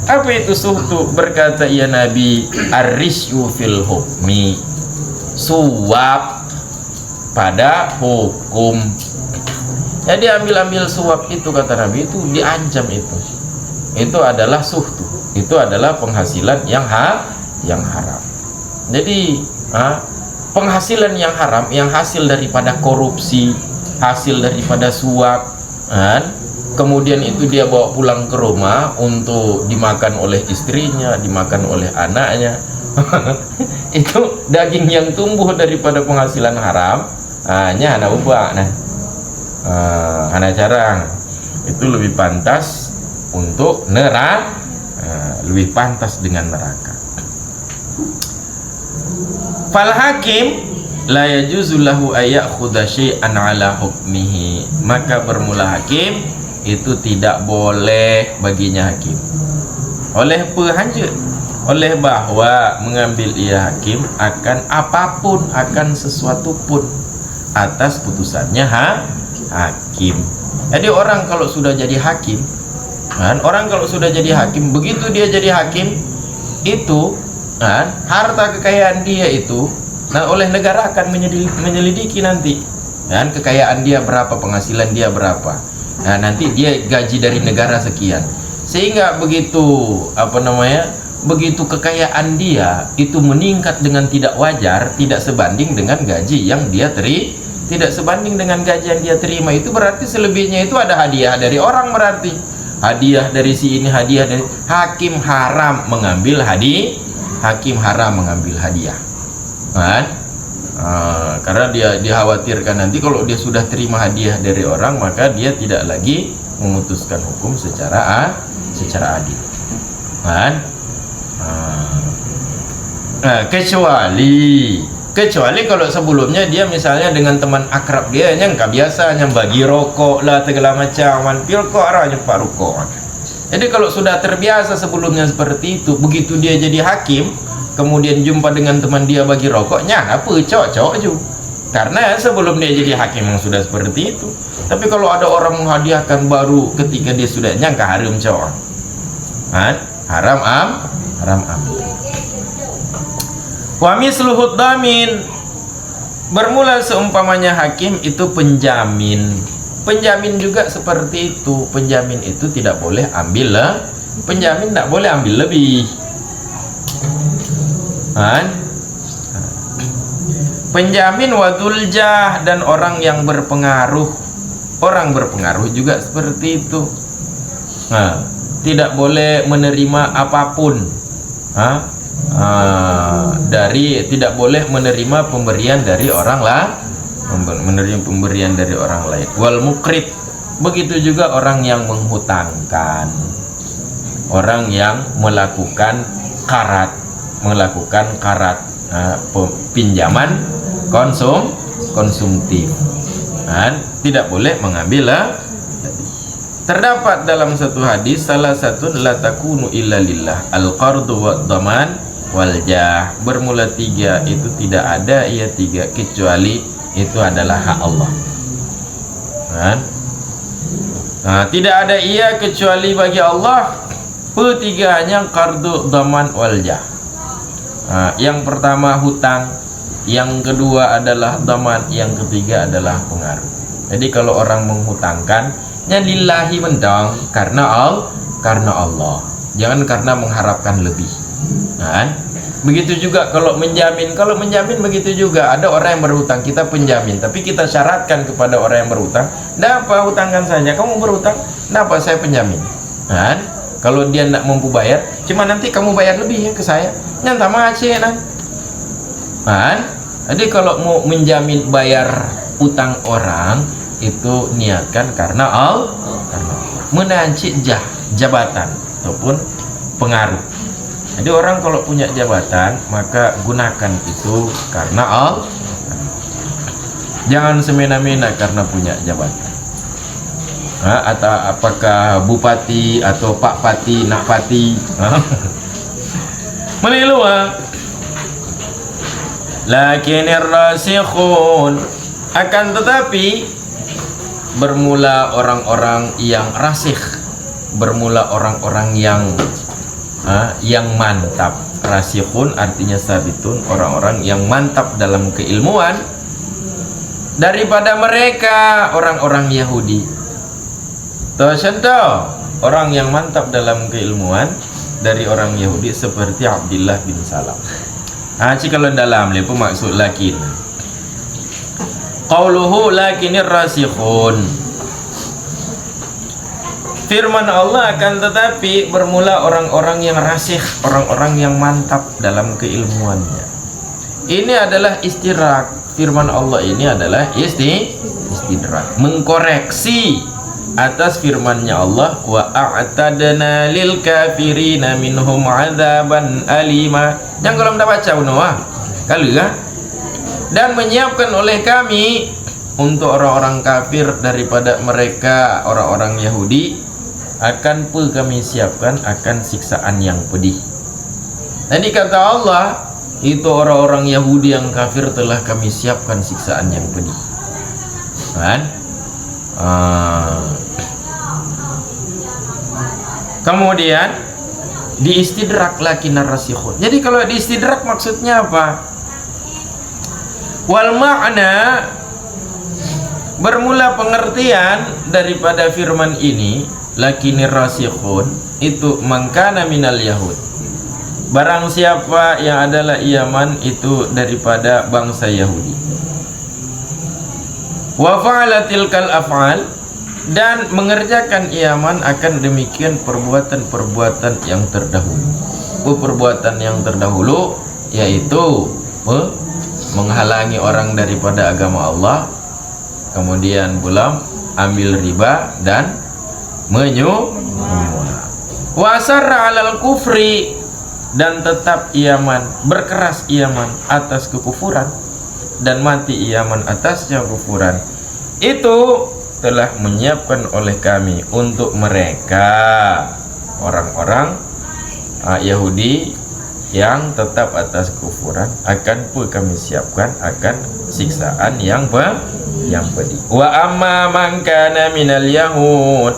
Apa itu suhtu? Berkata ya Nabi, ar-risyu fil hukmi, suap pada hukum. Jadi ambil suap itu, kata Nabi, itu diancam. Itu adalah suhtu, itu adalah penghasilan yang haram. Jadi penghasilan yang haram, yang hasil daripada korupsi, hasil daripada suap, kemudian itu dia bawa pulang ke rumah untuk dimakan oleh istrinya, dimakan oleh anaknya. Itu daging yang tumbuh daripada penghasilan haram, hanya anak ubah nah, anak carang itu lebih pantas untuk neraka, lebih pantas dengan neraka. Fal hakim la yajuzu lahu ayakhudha syai'an ala hukmihi, maka bermula hakim itu tidak boleh baginya hakim oleh pehanjut, oleh bahwa mengambil ia hakim akan apapun, akan sesuatu pun atas putusannya hakim. Jadi orang kalau sudah jadi hakim, kan, orang kalau sudah jadi hakim, begitu dia jadi hakim itu kan, harta kekayaan dia itu nah oleh negara akan menyelidiki nanti kan, kekayaan dia berapa, penghasilan dia berapa, nah nanti dia gaji dari negara sekian, sehingga begitu begitu kekayaan dia itu meningkat dengan tidak wajar, tidak sebanding dengan gaji yang dia tidak sebanding dengan gaji yang dia terima, itu berarti selebihnya itu ada hadiah dari orang, berarti hadiah dari si ini, hadiah dari hakim haram mengambil hakim haram mengambil hadiah kan? Karena dia dikhawatirkan nanti kalau dia sudah terima hadiah dari orang, maka dia tidak lagi memutuskan hukum secara adil kan? Kecuali kalau sebelumnya dia misalnya dengan teman akrab dia yang biasa yang bagi rokok lah segala macam, rokok arahnya pak rokok. Jadi kalau sudah terbiasa sebelumnya seperti itu, begitu dia jadi hakim kemudian jumpa dengan teman dia bagi rokoknya, apa cocok juga, karena sebelum dia jadi hakim yang sudah seperti itu. Tapi kalau ada orang menghadiahkan baru ketika dia sudah nyangka haram cowok kan? Haram wa misluhud damin, bermula seumpamanya hakim itu penjamin. Penjamin juga seperti itu. Penjamin itu tidak boleh ambil penjamin tidak boleh ambil lebih kan? Penjamin waduljah, dan orang yang berpengaruh, orang berpengaruh juga seperti itu. Nah, tidak boleh menerima apapun tidak boleh menerima pemberian dari orang lain, menerima pemberian dari orang lain. Wal mukrid, begitu juga orang yang menghutangkan, orang yang melakukan karat pinjaman konsumtif kan? Tidak boleh mengambil Terdapat dalam satu hadis, salah satu la takunu illa lillah al-qardu wa dhaman wal jah, bermula tiga itu tidak ada ia tiga kecuali itu adalah hak Allah kan? Tidak ada ia kecuali bagi Allah ketiganya qardu, dhaman wal jah. Yang pertama hutang, yang kedua adalah dhaman, yang ketiga adalah pengaruh. Jadi kalau orang menghutangkan lillahi mendang karena Allah, jangan karena mengharapkan lebih kan? Begitu juga kalau menjamin begitu juga. Ada orang yang berhutang, kita penjamin, tapi kita syaratkan kepada orang yang berhutang, "Ndak apa, hutangkan saja, kamu berhutang, ndak apa, saya penjamin." Kan? Kalau dia tidak mampu bayar, cuma nanti kamu bayar lebih ya ke saya, nyata macet kan? Jadi kalau mau menjamin bayar utang orang itu niatkan karena Allah, menancik jabatan ataupun pengaruh. Jadi orang kalau punya jabatan maka gunakan itu karena Allah, jangan semena-mena karena punya jabatan. Atau apakah bupati atau pak pati nak pati melilu lakinir rasikhun, akan tetapi bermula orang-orang yang rasikh, bermula orang-orang yang mantap. Rasikhun artinya sabitun, orang-orang yang mantap dalam keilmuan daripada mereka orang-orang Yahudi. Contoh orang yang mantap dalam keilmuan dari orang Yahudi seperti Abdullah bin Salam. Kalau dalam lepo maksud lakin qauluhu lakinir rasikhun, firman Allah, akan tetapi bermula orang-orang yang rasikh, orang-orang yang mantap dalam keilmuannya. Ini adalah istidrak. Firman Allah ini adalah istidrak, mengkoreksi atas firman-Nya Allah, wa a'tadna lil kafirina minhum adzaban alima. Yang kalau tidak baca Noah kali ya, dan menyiapkan oleh kami untuk orang-orang kafir daripada mereka orang-orang Yahudi, akan pun kami siapkan akan siksaan yang pedih. Tadi kata Allah, itu orang-orang Yahudi yang kafir telah kami siapkan siksaan yang pedih, kan? Kemudian diistidrak lagi narasikhun. Jadi kalau diistidrak maksudnya apa? Wal makna, bermula pengertian daripada firman ini, lakinir rasikhun, itu mangkana minal yahud, barang siapa yang adalah iaman itu daripada bangsa Yahudi, wa fa'ala tilkal af'al, dan mengerjakan iaman akan demikian perbuatan-perbuatan yang terdahulu. Perbuatan yang terdahulu yaitu menghalangi orang daripada agama Allah, kemudian pula ambil riba dan menyuap. Wa asarra 'alal kufri, dan tetap iaman, berkeras iaman atas kekufuran dan mati iaman atasnya kekufuran. Itu telah menyiapkan oleh kami untuk mereka orang-orang Yahudi yang tetap atas kekufuran, akan pun kami siapkan akan siksaan yang pedih. Wa amma man kana minal yahud,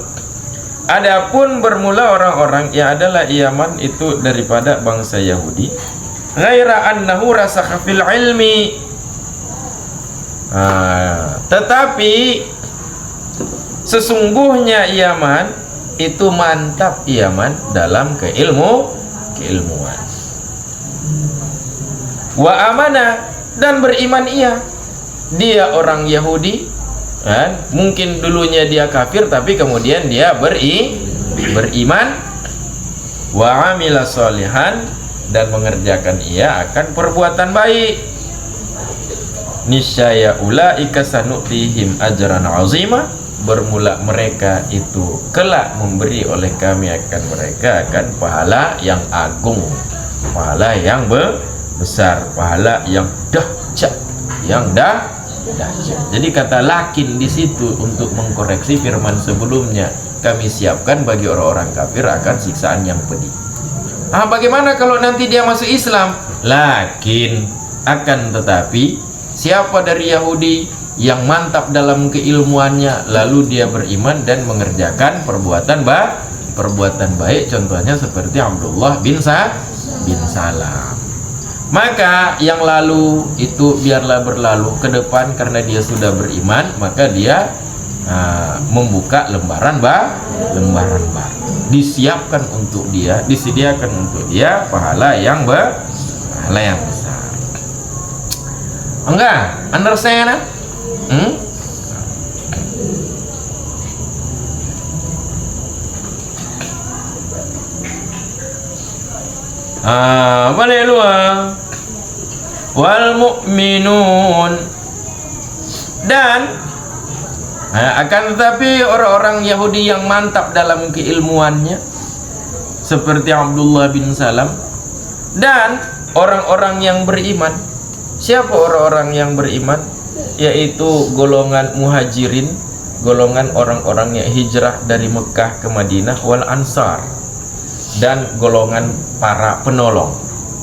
adapun bermula orang-orang yang adalah iaman itu daripada bangsa Yahudi, ghaira annahu rasakha fil ilmi, tetapi sesungguhnya iaman itu mantap iaman dalam keilmuan. Wa amana, dan beriman dia orang Yahudi, kan? Mungkin dulunya dia kafir tapi kemudian dia beriman. Wa amila sholihan, dan mengerjakan akan perbuatan baik. Niscaya ulaika sanu'tihim ajran azima, bermula mereka itu kelak memberi oleh kami akan mereka akan pahala yang agung, pahala yang besar, pahala yang dahsyat, Jadi kata lakin di situ untuk mengkoreksi firman sebelumnya, kami siapkan bagi orang-orang kafir akan siksaan yang pedih. Bagaimana kalau nanti dia masuk Islam? Lakin, akan tetapi siapa dari Yahudi yang mantap dalam keilmuannya lalu dia beriman dan mengerjakan perbuatan baik, contohnya seperti Abdullah bin Salam, maka yang lalu itu biarlah berlalu ke depan, karena dia sudah beriman maka dia membuka lembaran baru, disediakan untuk dia pahala yang besar. Enggak, understand? Boleh luar. Wal mu'minun, dan akan tetapi orang-orang Yahudi yang mantap dalam keilmuannya seperti Abdullah bin Salam, dan orang-orang yang beriman. Siapa orang-orang yang beriman? Yaitu golongan muhajirin, golongan orang-orang yang hijrah dari Mekah ke Madinah, wal ansar, dan golongan para penolong,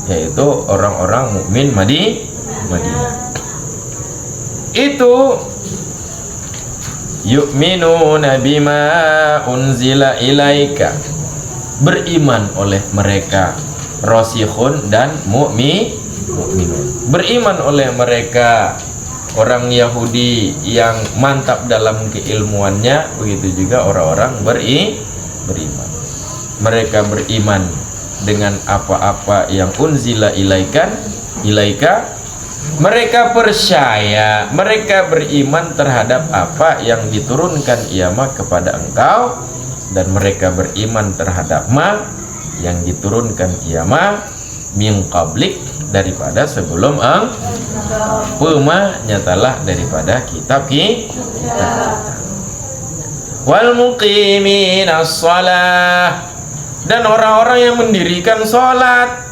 yaitu orang-orang mukmin Madinah. Itu yu'minuna bima unzila ilaika, beriman oleh mereka rasikhun dan mu'minun, beriman oleh mereka orang Yahudi yang mantap dalam keilmuannya, begitu juga orang-orang beriman. Mereka beriman dengan apa-apa yang unzila ilaika, mereka percaya, mereka beriman terhadap apa yang diturunkan kepada engkau dan mereka beriman terhadap ma yang diturunkan ia ma min qablik daripada sebelum pema nyatalah daripada kitab wal muqiminas shalah, dan orang-orang yang mendirikan salat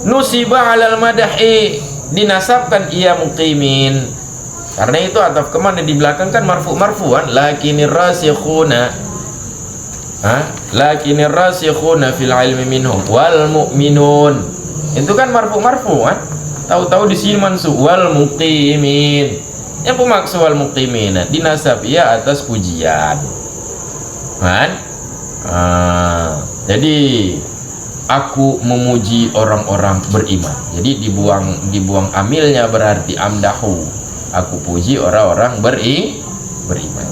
nusiba alal madahi dinasabkan ia muqimin, karena itu ataf kemana di belakang kan marfu'an lakinir rasikhuna fil ilmi minhum wal mu'minun, itu kan marfu'an tahu-tahu di sini mansub wal muqimin, yang pemaksud wal muqimin dinasab ia atas pujian kan. Jadi aku memuji orang-orang beriman, jadi dibuang amilnya, berarti amdahu, aku puji orang-orang beriman.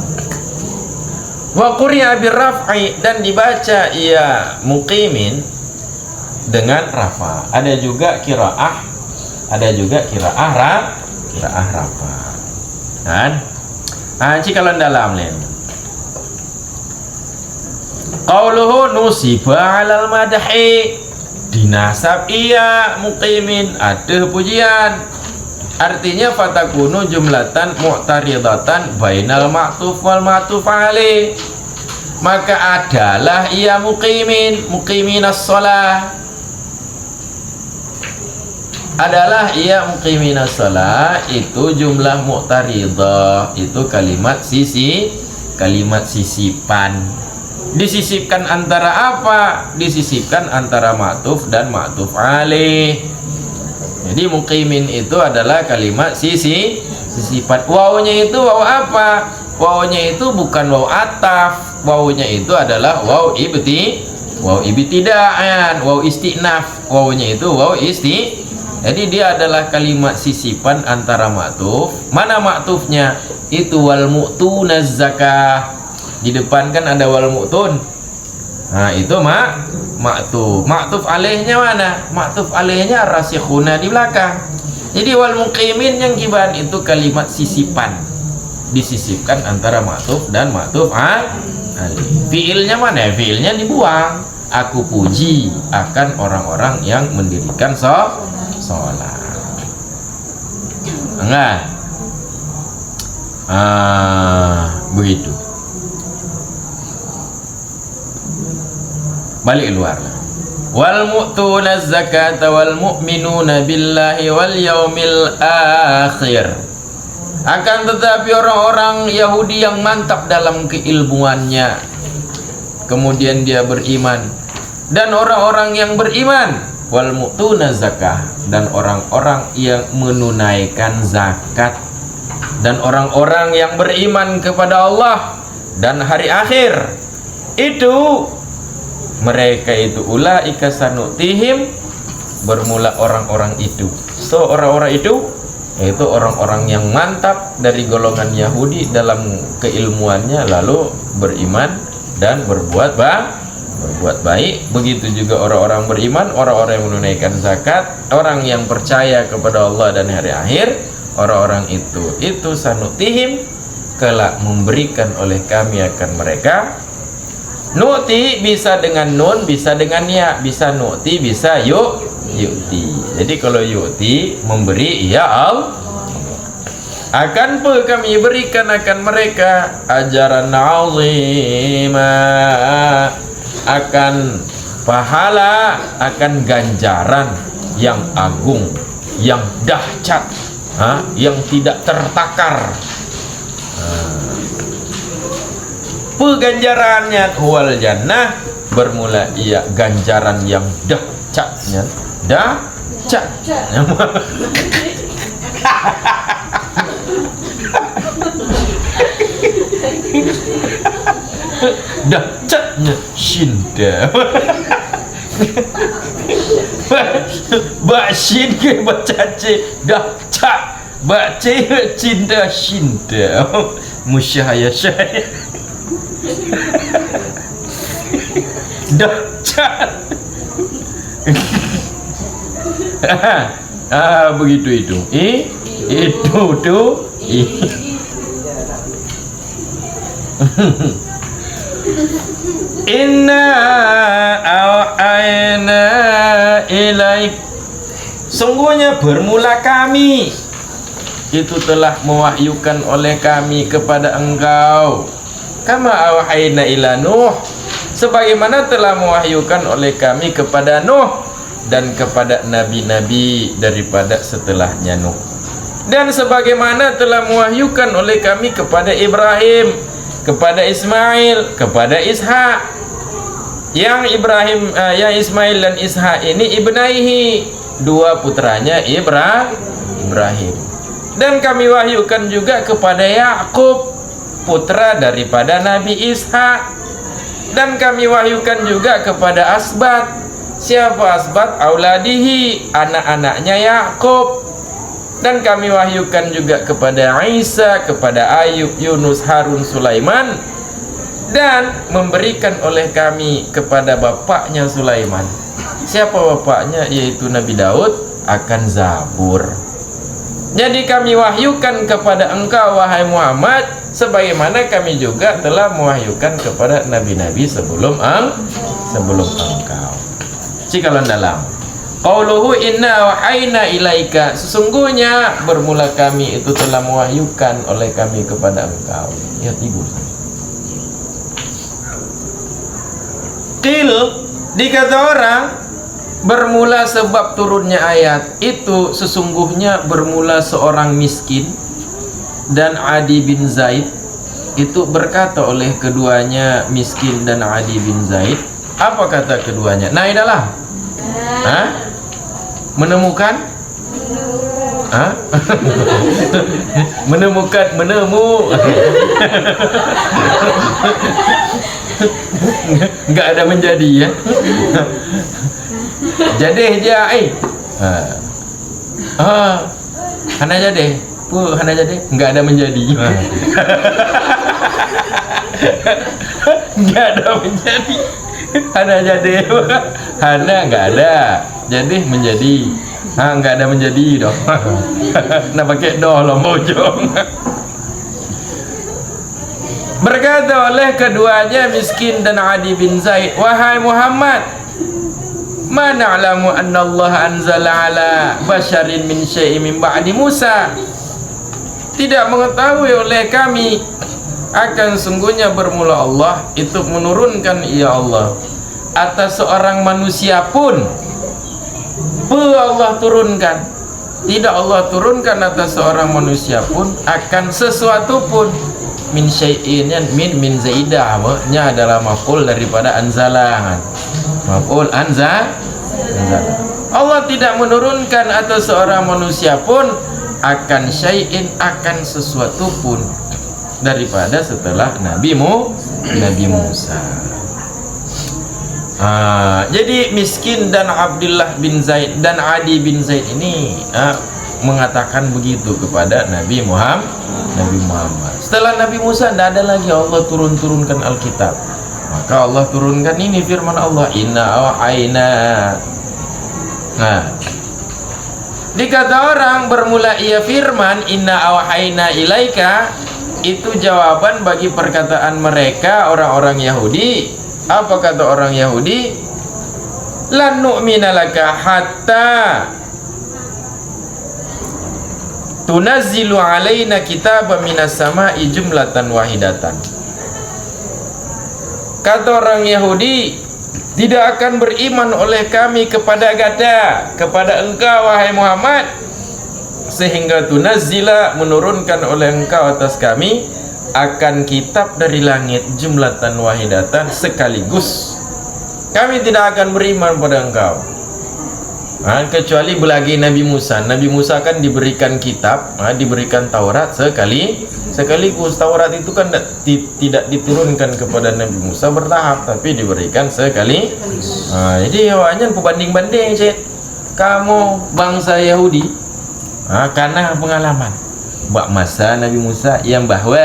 Wa quri'a birraf'i, dan dibaca ia muqimin dengan rafa. Ada juga qiraah rafa kan. Kalau dalam lain qauluhu nusiba alal madahi, dinasab ia muqimin ada pujian, artinya fatakunu jumlatan mu'taridatan bainal ma'tuf wal ma'tuf alaih, maka adalah ia muqiminas shalah, adalah ia muqiminas shalah itu jumlah mu'taridah, itu kalimat sisipan. Disisipkan antara apa? Disisipkan antara ma'tuf dan ma'tuf alaih. Jadi muqimin itu adalah kalimat sisipan. Wawunya itu waw apa? Wawunya itu bukan waw ataf. Wawunya itu adalah waw ibtidaan, waw istinaf. Wawunya itu waw jadi dia adalah kalimat sisipan antara ma'tuf. Mana ma'tufnya? Itu wal mu'tunaz zakah. Di depan kan ada wal mu'tun. Nah, itu ma'tuf. Ma'tuf alaihnya mana? Ma'tuf alaihnya rasikhuna di belakang. Jadi wal muqimin yang kiban itu kalimat sisipan. Disisipkan antara ma'tuf dan ma'tuf alaih. Fiilnya mana? Fiilnya dibuang. Aku puji akan orang-orang yang mendirikan sholat. Enggak? Begitu. Balik luar. Wal mu'tunaz zakata wal mu'minuna billahi wal yaumil akhir. Akan tetapi orang-orang Yahudi yang mantap dalam keilmuannya, kemudian dia beriman, dan orang-orang yang beriman wal mu'tunaz zakah, dan orang-orang yang menunaikan zakat, dan orang-orang yang beriman kepada Allah dan hari akhir, itu mereka itu ulaika sanutihim, bermula orang-orang itu. So orang-orang itu yaitu orang-orang yang mantap dari golongan Yahudi dalam keilmuannya, lalu beriman dan berbuat baik. Begitu juga orang-orang beriman, orang-orang yang menunaikan zakat, orang yang percaya kepada Allah dan hari akhir, orang-orang itu sanutihim, kelak memberikan oleh kami akan mereka. Nu'ti bisa dengan nun, bisa dengan ya, bisa nu'ti, bisa yu'ti. Jadi kalau yu'ti memberi, ya Allah, akan kami berikan akan mereka ajaran azima, akan pahala, akan ganjaran yang agung, yang dahsyat, yang tidak tertakar. Ganjarannya huwal jannah, bermula ia ganjaran yang dahsyatnya, dahsyat dahsyatnya shinda Baksin ke bacace dahsyat, baca cinta shinda musyahaya syahaya dahsyat. Begitu itu. Inna auhayna ilaik, sungguhnya bermula kami itu telah mewahyukan oleh kami kepada engkau, kama auhayna ila Nuh, sebagaimana telah mewahyukan oleh kami kepada Nuh dan kepada nabi-nabi daripada setelahnya Nuh, dan sebagaimana telah mewahyukan oleh kami kepada Ibrahim, kepada Ismail, kepada Ishak. Yang Ibrahim, yang Ismail dan Ishak ini ibnaihi, dua putranya Ibrahim. Dan kami wahyukan juga kepada Yakub, putra daripada Nabi Ishak. Dan kami wahyukan juga kepada Asbat. Siapa Asbat? Auladihi, anak-anaknya Yakub. Dan kami wahyukan juga kepada Isa, kepada Ayub, Yunus, Harun, Sulaiman, dan memberikan oleh kami kepada bapaknya Sulaiman. Siapa bapaknya? Yaitu Nabi Daud, akan Zabur. Jadi kami wahyukan kepada engkau wahai Muhammad, sebagaimana kami juga telah mewahyukan kepada nabi-nabi sebelum engkau. Cikalan dalam qauluhu inna wahayna ilaika, sesungguhnya bermula kami itu telah mewahyukan oleh kami kepada engkau. Ya ibu. Qil, dikata orang, bermula sebab turunnya ayat itu sesungguhnya bermula seorang miskin dan Adi bin Zaid. Itu berkata oleh keduanya, miskin dan Adi bin Zaid. Apa kata keduanya? Naidalah. Hah? Menemukan? Hah? Menemukan, menemu. Enggak ada menjadi ya. Jadi dia hana jadi hana jadi enggak ada menjadi. Enggak ada menjadi, hana jadi, hana enggak ada, jadi menjadi. Enggak ada menjadi dong. Nah pakai doh lo mojong. Berkata oleh keduanya, miskin dan Adi bin Zaid, wahai Muhammad, ma na'lamu anna Allah anzala ala basyarin min syai'in min ba'di Musa. Tidak mengetahui oleh kami akan sungguhnya bermula Allah itu menurunkan, ya Allah, atas seorang manusia pun. Allah turunkan. Tidak Allah turunkan atas seorang manusia pun akan sesuatu pun. Min syai'in, min zaidah, nya adalah maf'ul daripada anzalah. Maf'ul anzal. Allah tidak menurunkan atas seorang manusia pun akan syai'in, akan sesuatu pun daripada setelah Nabi Musa. Jadi miskin dan Abdullah bin Zaid dan Adi bin Zaid ini mengatakan begitu kepada Nabi Muhammad. Setelah Nabi Musa tidak ada lagi Allah turunkan Alkitab, maka Allah turunkan ini firman Allah, inna awhayna. Dikata orang bermula ia firman inna awhayna ilaika, itu jawaban bagi perkataan mereka orang-orang Yahudi. Apa kata orang Yahudi? Lan nu'mina laka hatta tunazzilu alaina kitaban minas sama'i jumlatan wahidatan. Kata orang Yahudi, tidak akan beriman oleh kami kepada engkau wahai Muhammad, sehingga tunazzila, menurunkan oleh engkau atas kami akan kitab dari langit jumlatan wahidatan, sekaligus. Kami tidak akan beriman pada engkau kecuali belagi Nabi Musa. Nabi Musa kan diberikan kitab, diberikan Taurat sekaligus. Taurat itu kan tidak diturunkan kepada Nabi Musa bertahap, tapi diberikan sekali. Jadi awalnya pembanding-banding cik, kamu bangsa Yahudi karena pengalaman buat masa Nabi Musa yang bahwa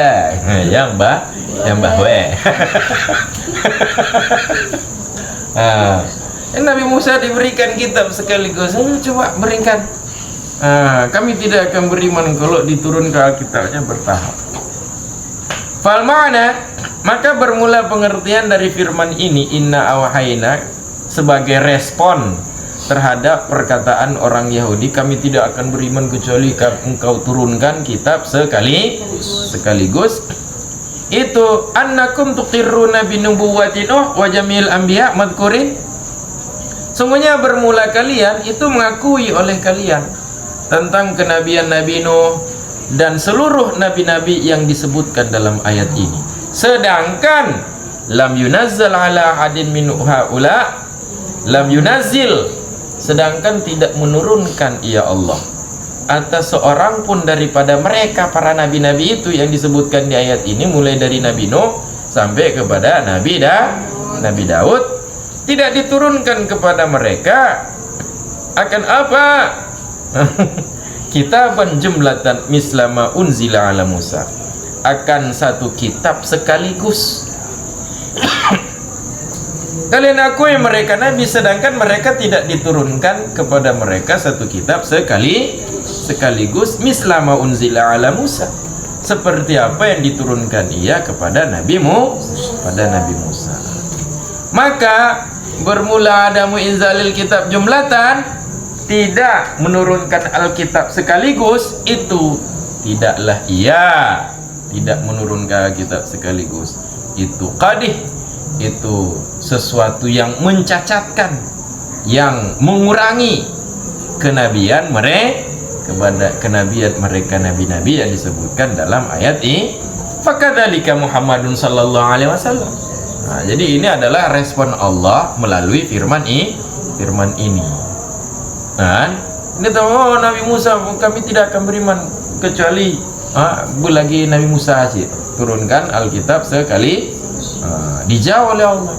Nabi Musa diberikan kitab sekaligus. Coba berikan. Kami tidak akan beriman kalau diturunkan Alkitabnya bertahap. Fal ma'na, maka bermula pengertian dari firman ini inna awhayna sebagai respon terhadap perkataan orang Yahudi, kami tidak akan beriman kecuali engkau turunkan kitab sekaligus. Itu annakum tuqirruna bi nubuwwati Nuh wa jamil anbiya madhkurin. Sungguhnya bermula kalian itu mengakui oleh kalian tentang kenabian Nabi Nuh dan seluruh nabi-nabi yang disebutkan dalam ayat ini. Sedangkan lam yunazzal ala adin min haula, lam yunazzil, sedangkan tidak menurunkan ya Allah atas seorang pun daripada mereka para nabi-nabi itu yang disebutkan di ayat ini, mulai dari Nabi Nuh sampai kepada Nabi Daud, tidak diturunkan kepada mereka akan apa? Kitaban jumlatan mislama unzila ala Musa, akan satu kitab sekaligus. Kalian akui mereka nabi, sedangkan mereka tidak diturunkan kepada mereka satu kitab sekaligus mislama unzila ala Musa, seperti apa yang diturunkan ia kepada Nabi Musa. Maka bermula ada mu'inzalil kitab jumlatan, tidak menurunkan Alkitab sekaligus, itu tidaklah ia tidak menurunkan kitab sekaligus, itu qadih, itu sesuatu yang mencacatkan, yang mengurangi kenabian mereka nabi-nabi yang disebutkan dalam ayat ini. Fakadzalika Muhammadun sallallahu alaihi wasallam. Nah, jadi ini adalah respon Allah melalui firman ini. Nah, ini tahu Nabi Musa, kami tidak akan beriman kecuali lagi Nabi Musa aja turunkan Alkitab sekali. Dijawab oleh Allah.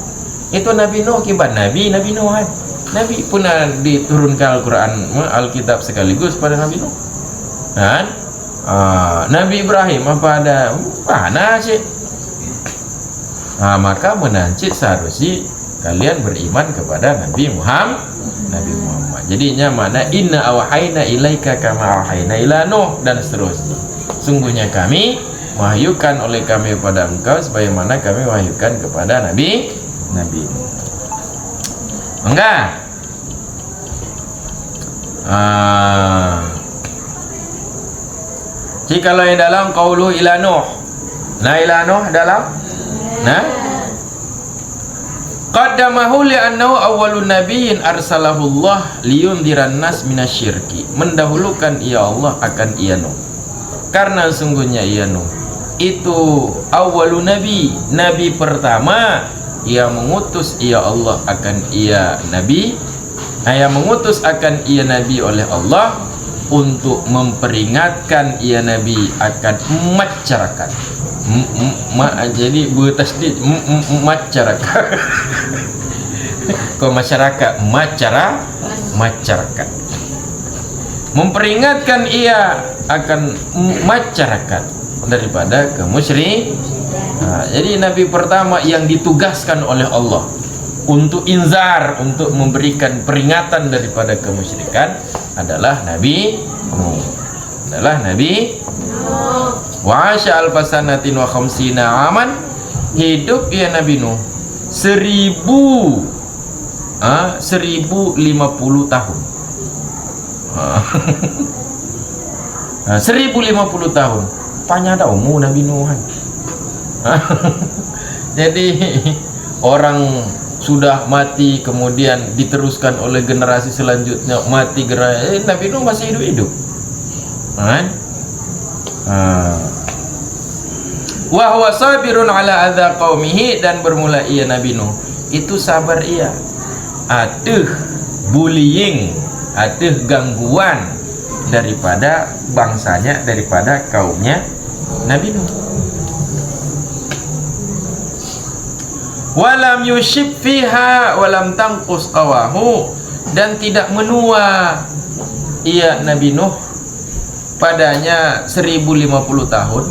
Itu Nabi Nuh kibat Nabi Nuh kan. Nabi pun diturunkan Al-Quran Alkitab sekaligus pada Nabi Nuh. Kan? Nabi Ibrahim apa ada mana sih? Maka menancit seharusnya kalian beriman kepada Nabi Muhammad. Jadinya mana inna awhayna ilaika kama awhayna ila Nuh dan seterusnya. Sungguhnya kami wahyukan oleh kami kepada engkau sebagaimana kami wahyukan kepada Nabi. Enggak. Jikalau yang dalam qaulu ila Nuh. Ila Nuh dalam qaddamahu li'annahu awwalun nabiyyin arsalahu Allah liyundhiran nas minasyirki. Mendahulukan ia Allah akan ia Nuh, karena sungguhnya ia Nuh itu awwalun nabi pertama ia mengutus ia Allah akan ia nabi, yang mengutus akan ia nabi oleh Allah untuk memperingatkan ia nabi akan masyarakat. Jadi bertasdid masyarakat. Kau masyarakat masyarakat. Memperingatkan ia akan masyarakat daripada kemusyrik. Jadi nabi pertama yang ditugaskan oleh Allah untuk inzar, untuk memberikan peringatan daripada kemusyrikan adalah Nabi Nuh. Wa asya alfasanatin wa khamsina aman, hidup ya Nabi Nuh 1050 tahun. 1050 tahun. Panjang dah umur Nabi Nuh. Jadi orang sudah mati kemudian diteruskan oleh generasi selanjutnya mati, Nabi Nuh masih hidup. Wa huwa sabirun ala adza qaumihi, dan bermula ia Nabi Nuh itu sabar ia bullying, gangguan daripada bangsanya, daripada kaumnya Nabi Nuh. Walam yushib fiha walam tangqus qawahu, dan tidak menua ia Nabi Nuh padanya 1050 tahun.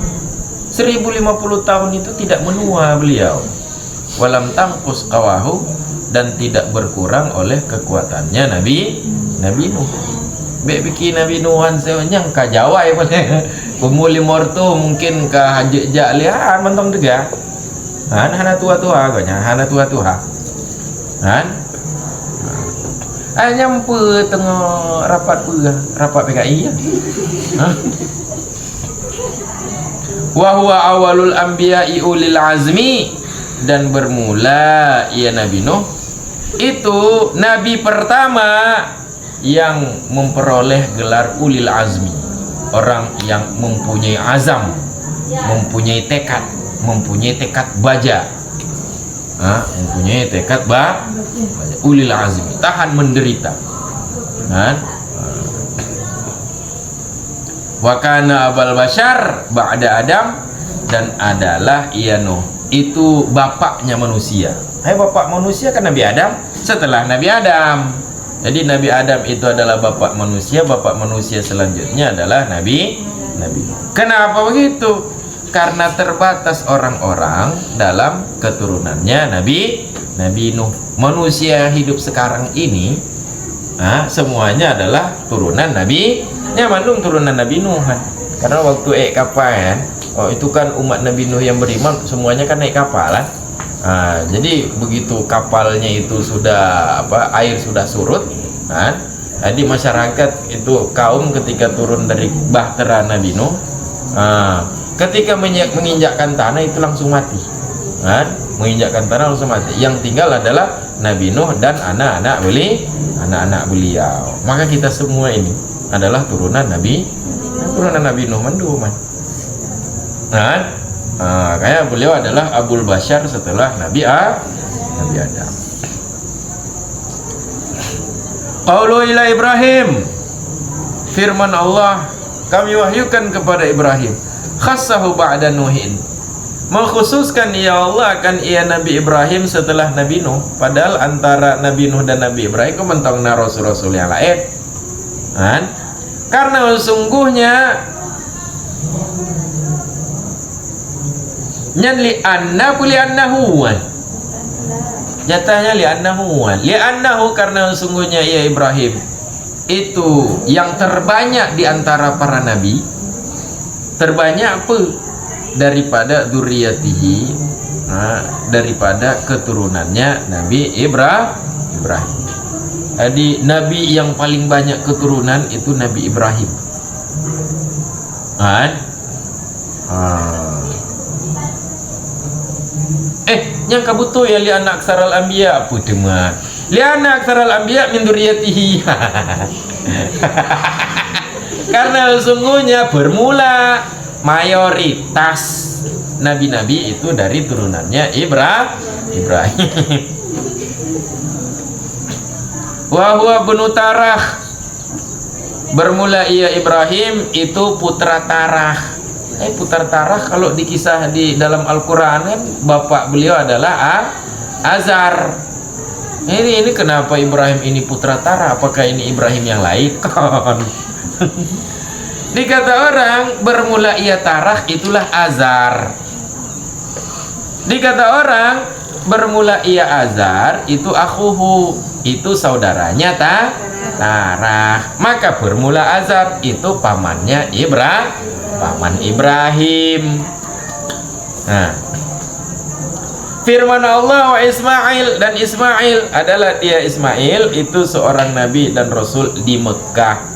1050 tahun itu tidak menua beliau. Walam tangqus qawahu, dan tidak berkurang oleh kekuatannya Nabi Nuh. Bikin Nabi Nuhan senyang ka Jawa boleh. Umur limortu mungkin ke haji lihat mentong juga. Hana tua-tua agaknya, hana tua-tua. Nyampe tengah rapat PKI ya. Wa huwa awalul anbiya'i ulil azmi, dan bermula ia Nabi Nuh itu nabi pertama yang memperoleh gelar ulil azmi, orang yang mempunyai azam, mempunyai tekad baja, mempunyai tekad baja, ulil azmi, tahan menderita. Wa kana abal bashar ba'da Adam, dan adalah ia Nuh itu bapaknya manusia. Bapak manusia kan Nabi Adam setelah Nabi Adam. Jadi Nabi Adam itu adalah bapak manusia selanjutnya adalah Nabi Nuh. Kenapa begitu? Karena terbatas orang-orang dalam keturunannya Nabi Nuh. Manusia hidup sekarang ini semuanya adalah turunan Nabi Mandung, turunan Nabi Nuh kan. Karena waktu kapal itu kan umat Nabi Nuh yang beriman semuanya kan naik kapal kan. Jadi begitu kapalnya itu sudah air sudah surut kan, jadi masyarakat itu kaum ketika turun dari bahtera Nabi Nuh, ketika menginjakkan tanah itu langsung mati kan, menginjakkan tanah langsung mati. Yang tinggal adalah Nabi Nuh dan anak-anak beliau. Maka kita semua ini adalah turunan Nabi Nuh menduman. Kayak beliau adalah Abul Bashar setelah Nabi Adam. Qaulu ila Ibrahim, firman Allah kami wahyukan kepada Ibrahim, khassahu ba'da Nuhin, mengkhususkan ya Allah akan ia Nabi Ibrahim setelah Nabi Nuh. Padahal antara Nabi Nuh dan Nabi Ibrahim itu mentongna rasul-rasul yang lain kan? Karena sungguhnya li'annahu jatahnya li'annahu karena sungguhnya ia Ibrahim itu yang terbanyak di antara para nabi, terbanyak apa? Daripada dzurriyyatihi, daripada keturunannya Nabi Ibrahim. Jadi nabi yang paling banyak keturunan itu Nabi Ibrahim kan? Yang kabutuh ya li anak aksaral anbiya apa teman? Li anak aksaral anbiya min dzurriyyatihi. Karena sesungguhnya bermula mayoritas nabi-nabi itu dari turunannya Ibrahim. Wa huwa bnu Tarah, bermula ia Ibrahim itu putra Tarah. Putra Tarah kalau dikisah di dalam Al-Quran kan bapak beliau adalah Azar. Ini kenapa Ibrahim ini putra Tarah? Apakah ini Ibrahim yang lain? Dikata orang bermula ia Tarah itulah Azar. Dikata orang bermula ia Azar itu akhuhu, itu saudaranya Tarah. Maka bermula Azar itu pamannya Ibrahim. Firman Allah wa Ismail, dan Ismail adalah dia Ismail itu seorang nabi dan rasul di Mekah.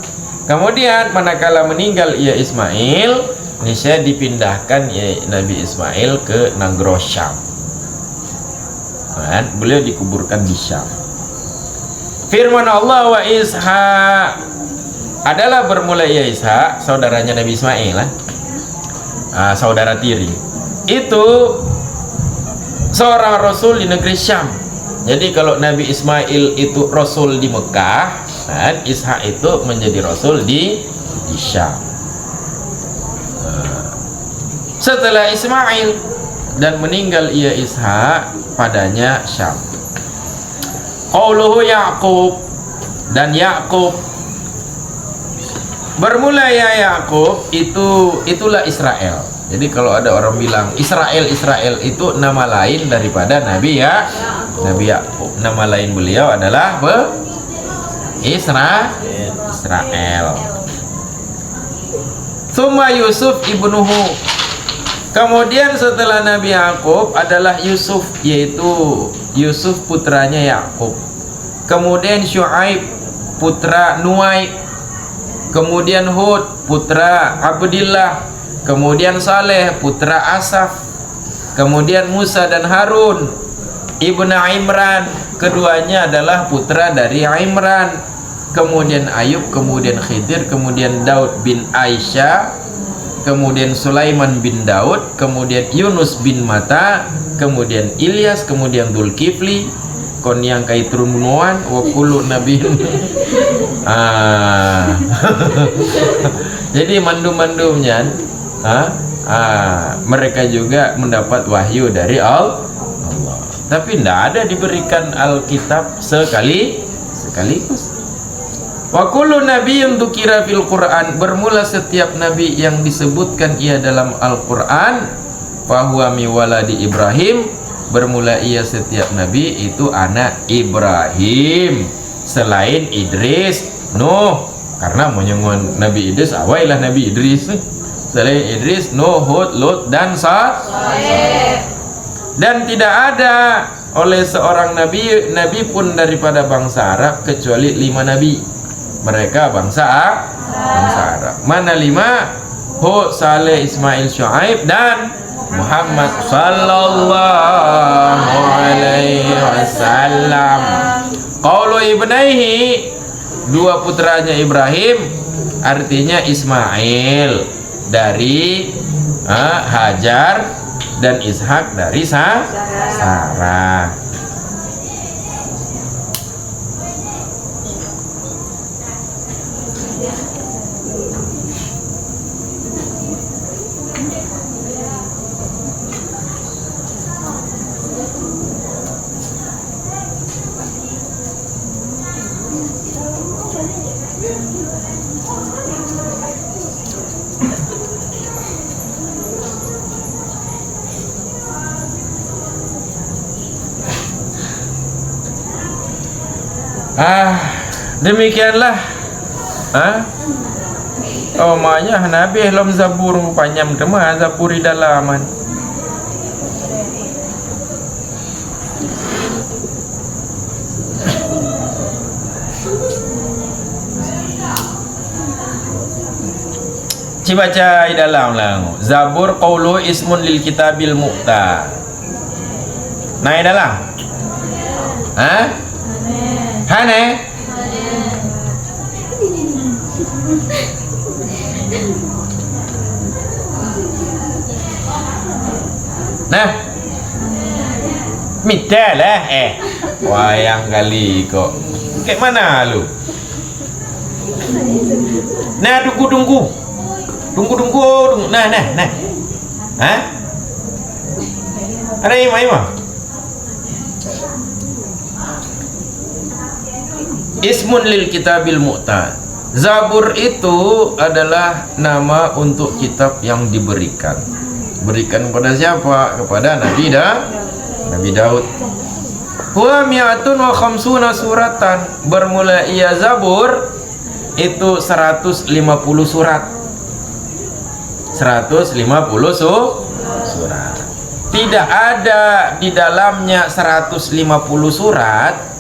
Kemudian manakala meninggal ia Ismail, niscaya dipindahkan ya Nabi Ismail ke Negro Syam. Beliau dikuburkan di Syam. Firman Allah wa Ishaq, adalah bermula ia Ishak, saudaranya Nabi Ismail saudara tiri. Itu seorang rasul di negeri Syam. Jadi kalau Nabi Ismail itu rasul di Mekah, Ishak itu menjadi rasul di Syam. Setelah Ismail dan meninggal ia Ishak, padanya Syam. Qauluhu Yaqub, dan Yaqub bermula ya Yakub itulah Israel. Jadi kalau ada orang bilang Israel itu nama lain daripada Nabi Yakub. Nama lain beliau adalah Israel. Tsumma Yusuf ibnuhu. Kemudian setelah Nabi Yakub adalah Yusuf, yaitu Yusuf putranya Yakub. Kemudian Syuaib putra Nuaib. Kemudian Hud putra Abdillah. Kemudian Saleh putra Asaf. Kemudian Musa dan Harun ibnu Imran, keduanya adalah putra dari Imran. Kemudian Ayub, kemudian Khidir, kemudian Daud bin Aisyah, kemudian Sulaiman bin Daud, kemudian Yunus bin Matta, kemudian Ilyas, kemudian Dzulkifli, kon yang kai turunuan wa kullu nabiyin. Jadi mandum-mandumnya mereka juga mendapat wahyu dari Allah. Tapi tidak ada diberikan Alkitab sekaligus. Wa kullu nabiyyin dzukira fil Qur'an, bermula setiap nabi yang disebutkan ia dalam Al-Qur'an, fahuwa mi waladi Ibrahim, bermula ia setiap nabi itu anak Ibrahim, selain Idris, Nuh, karena menyebut Nabi Idris awailah Nabi Idris, selain Idris, Nuh, Hud, Lut dan Saleh. Dan tidak ada oleh seorang nabi pun daripada bangsa Arab kecuali 5 nabi. Mereka bangsa Arab. Mana 5? Hud, Saleh, Ismail, Syuaib dan Muhammad sallallahu alaihi wasallam. Qaulu ibnaihi, 2 putranya Ibrahim, artinya Ismail dari Hajar dan Ishak dari Sarah. Demikianlah omanya Nabi lam zabur panjang tema zaburi dalaman. Cibaca di dalam lang. Zabur qaulu ismun lil kitabil mu'ta. Nah di dalam. Hane. Nah, minta lah wayang kali kok. Kayak mana lu? Nah, tunggu. Nah. Ada ima. Ismun lil kitabil mu'ta. Zabur itu adalah nama untuk kitab yang diberikan. Berikan kepada siapa? Kepada Nabi Daud. Huwa mi'atun wa khamsuna suratan. Bermula ia Zabur itu 150 surat. 150 surat. Tidak ada di dalamnya 150 surat,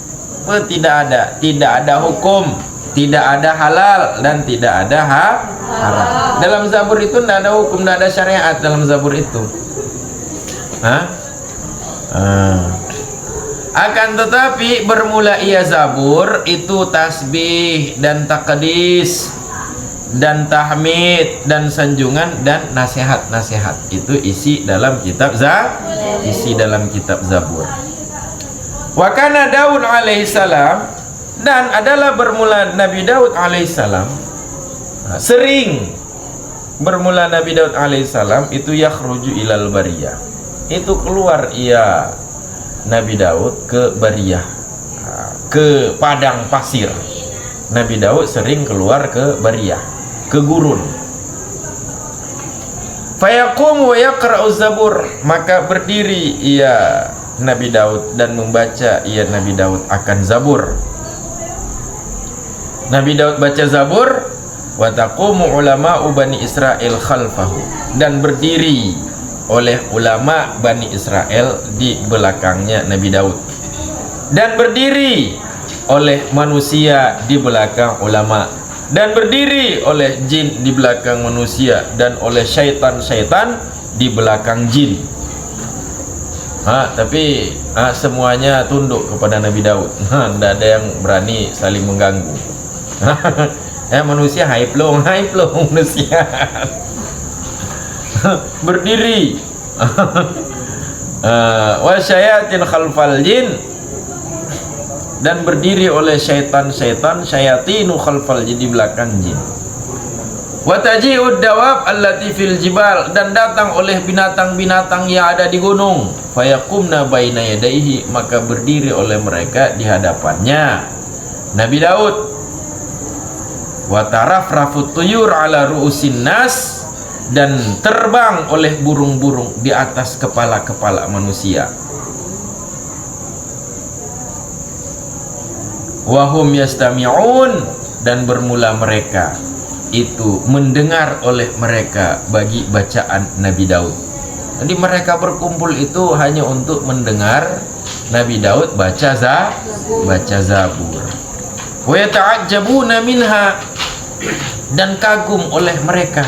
tidak ada hukum, tidak ada halal dan tidak ada haram. Dalam Zabur itu tidak ada hukum, tidak ada syariat dalam Zabur itu. Akan tetapi bermula ia Zabur itu tasbih dan takdis dan tahmid dan sanjungan dan nasihat-nasihat. Itu isi dalam kitab Zabur. Wa kana Daud alaihissalam, dan adalah bermula Nabi Daud alaihissalam, sering bermula Nabi Daud alaihissalam itu yakhruju ilal bariyah, itu keluar ia Nabi Daud ke bariyah, ke padang pasir. Nabi Daud sering keluar ke bariyah, ke gurun. Fayaqum wa yaqra'u Zabur, maka berdiri ia Nabi Daud dan membaca ia Nabi Daud akan Zabur. Nabi Daud baca Zabur, wa taqumu ulama'u Bani Israel khalfahu, dan berdiri oleh ulama Bani Israel di belakangnya Nabi Daud, dan berdiri oleh manusia di belakang ulama, dan berdiri oleh jin di belakang manusia, dan oleh syaitan-syaitan di belakang jin. Tapi semuanya tunduk kepada Nabi Daud. Tidak ada yang berani saling mengganggu. Manusia high flow manusia. Berdiri. Wa syayatin khalfal jin, dan berdiri oleh syaitan-syaitan, syayatinu khalfal jin, di belakang jin. Wa taji'ud dawab allati fil jibal, dan datang oleh binatang-binatang yang ada di gunung. Fayaqumna baina yadayhi, maka berdiri oleh mereka di hadapannya Nabi Daud. Wa tarafrafut tuyur ala ru'usin nas, dan terbang oleh burung-burung di atas kepala-kepala manusia. Wahum yastami'un, dan bermula mereka itu mendengar oleh mereka bagi bacaan Nabi Daud. Jadi mereka berkumpul itu hanya untuk mendengar Nabi Daud baca Zabur. Wa yata'ajjabuna minha, dan kagum oleh mereka,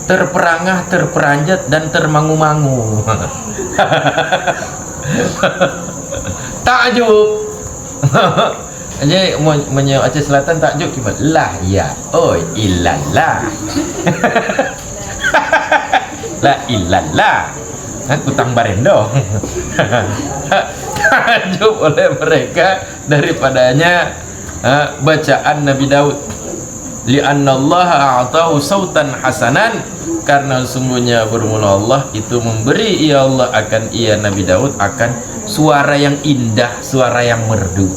terperangah, terperanjat, dan termangu-mangu. Takjub. Jadi Aceh Selatan takjub gimana? Lah ya, oi ilallah. La ilallah. Kutang barendo. Takjub oleh mereka daripadanya bacaan Nabi Daud. Li'anna Allah a'tahu sautan hasanan, karena sungguhnya bermula Allah itu memberi ia Allah akan ia Nabi Daud akan suara yang indah, suara yang merdu.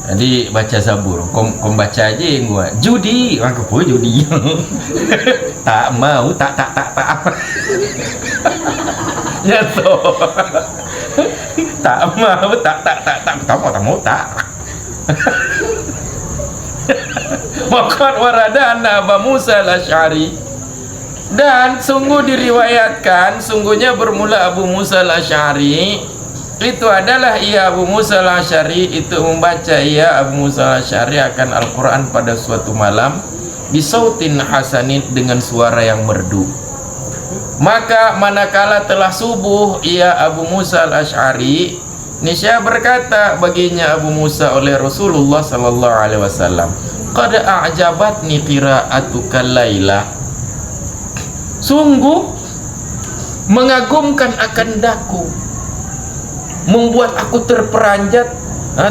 Jadi baca Zabur, kom baca aja yang gua judi, aku pun judi. Tak mau, tak nyato. Tak mau, tak mau. Maka warada anna Abu Musa al-Asy'ari, dan sungguh diriwayatkan sungguhnya bermula Abu Musa al-Asy'ari itu adalah ia Abu Musa al-Asy'ari itu membaca Abu Musa al-Asy'ari akan Al-Quran pada suatu malam bisautin hasanin, dengan suara yang merdu. Maka manakala telah subuh Abu Musa al-Asy'ari niscaya berkata baginya Abu Musa oleh Rasulullah sallallahu alaihi wasallam, qad a'jabatni qira'atuka laila, sungguh mengagumkan akan daku, membuat aku terperanjat,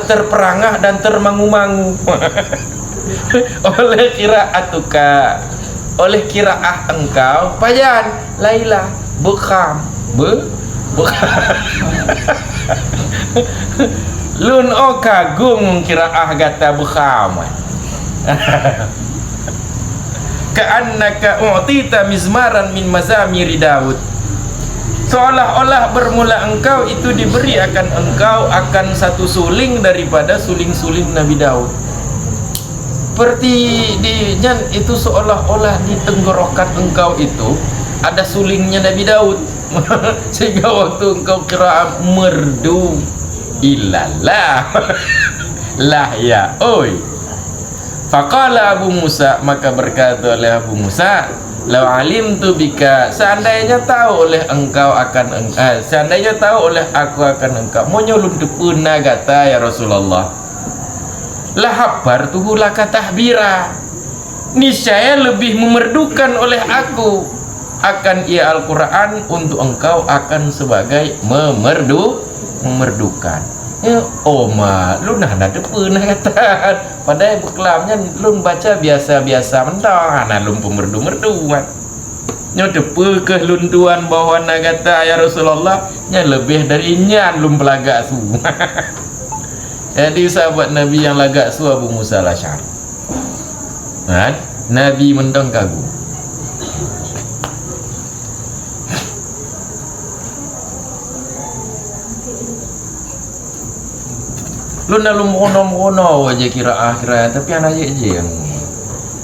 terperangah, dan termangu-mangu. Oleh qira'atuka, oleh qira'ah engkau, pajan laila, bukham lun kagum qira'ah gata bukham. Ka'annaka u'tita mizmaran min mazamiri Daud, seolah-olah bermula engkau itu diberi akan engkau akan satu suling daripada suling-suling Nabi Daud. Seperti itu seolah-olah di tenggorokan engkau itu ada sulingnya Nabi Daud. Sehingga waktu engkau qira'ah merdu, ilallah. Lah ya, oi. Faqala Abu Musa, maka berkata oleh Abu Musa, lau alimtu bika, seandainya tahu oleh engkau akan seandainya tahu oleh aku akan engkau menyulun depuna gata ya Rasulullah, lahabbartuhu laka tahbira, niscaya lebih memerdukan oleh aku akan Al-Quran untuk engkau akan sebagai memerdukan. Oma lu nah ada pernah kata padahal beklamnya lu baca biasa-biasa mentang lu pemerdu-merduan nyodepe ke luntuan bawah nagata ya Rasulullah nya lebih dari nyan lu pelagak su. Jadi sahabat Nabi yang lagak su Abu Musa al-Asy'ari, Nabi mendong kagum. Lu nalu mono aja kira tapi anak aja yang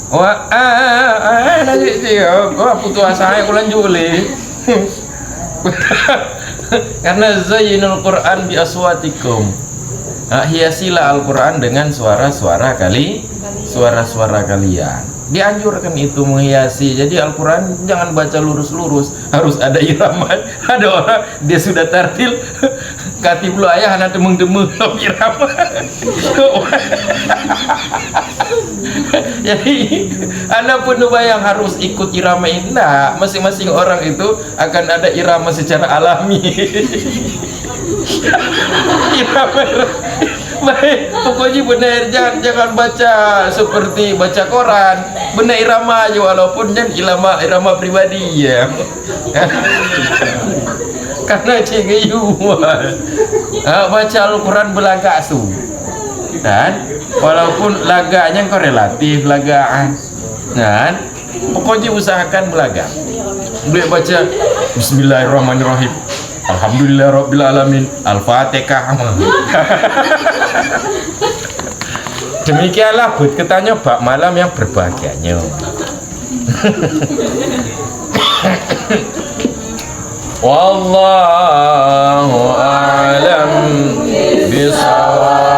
wah anak aja gua putus asa aku lanjuli. Karena zayyinul Qur'an bi aswatikum. Hiasilah Al-Qur'an dengan suara-suara kalian. Dianjurkan itu menghiasi. Jadi Al-Qur'an jangan baca lurus-lurus, harus ada irama. Ada orang dia sudah tartil katib lu ayah anak demeng-demeng irama. Jadi Anda pun bayang harus ikut irama ini. Nah, masing-masing orang itu akan ada irama secara alami. Irama baik, pokoknya benar, jangan baca seperti baca koran, benar irama aja walaupun kan irama pribadi ya. Karena cengeyuan baca Al-Quran belagak su, dan walaupun laganya kok relatif lagaan, dan pokoknya usahakan belagak. Boleh baca Bismillahirrahmanirrahim, Alhamdulillahirabbil alamin, Al-Fatihah. Demikianlah buat ketanya bak malam yang berbahagianya. Wallahu a'lam bishawab.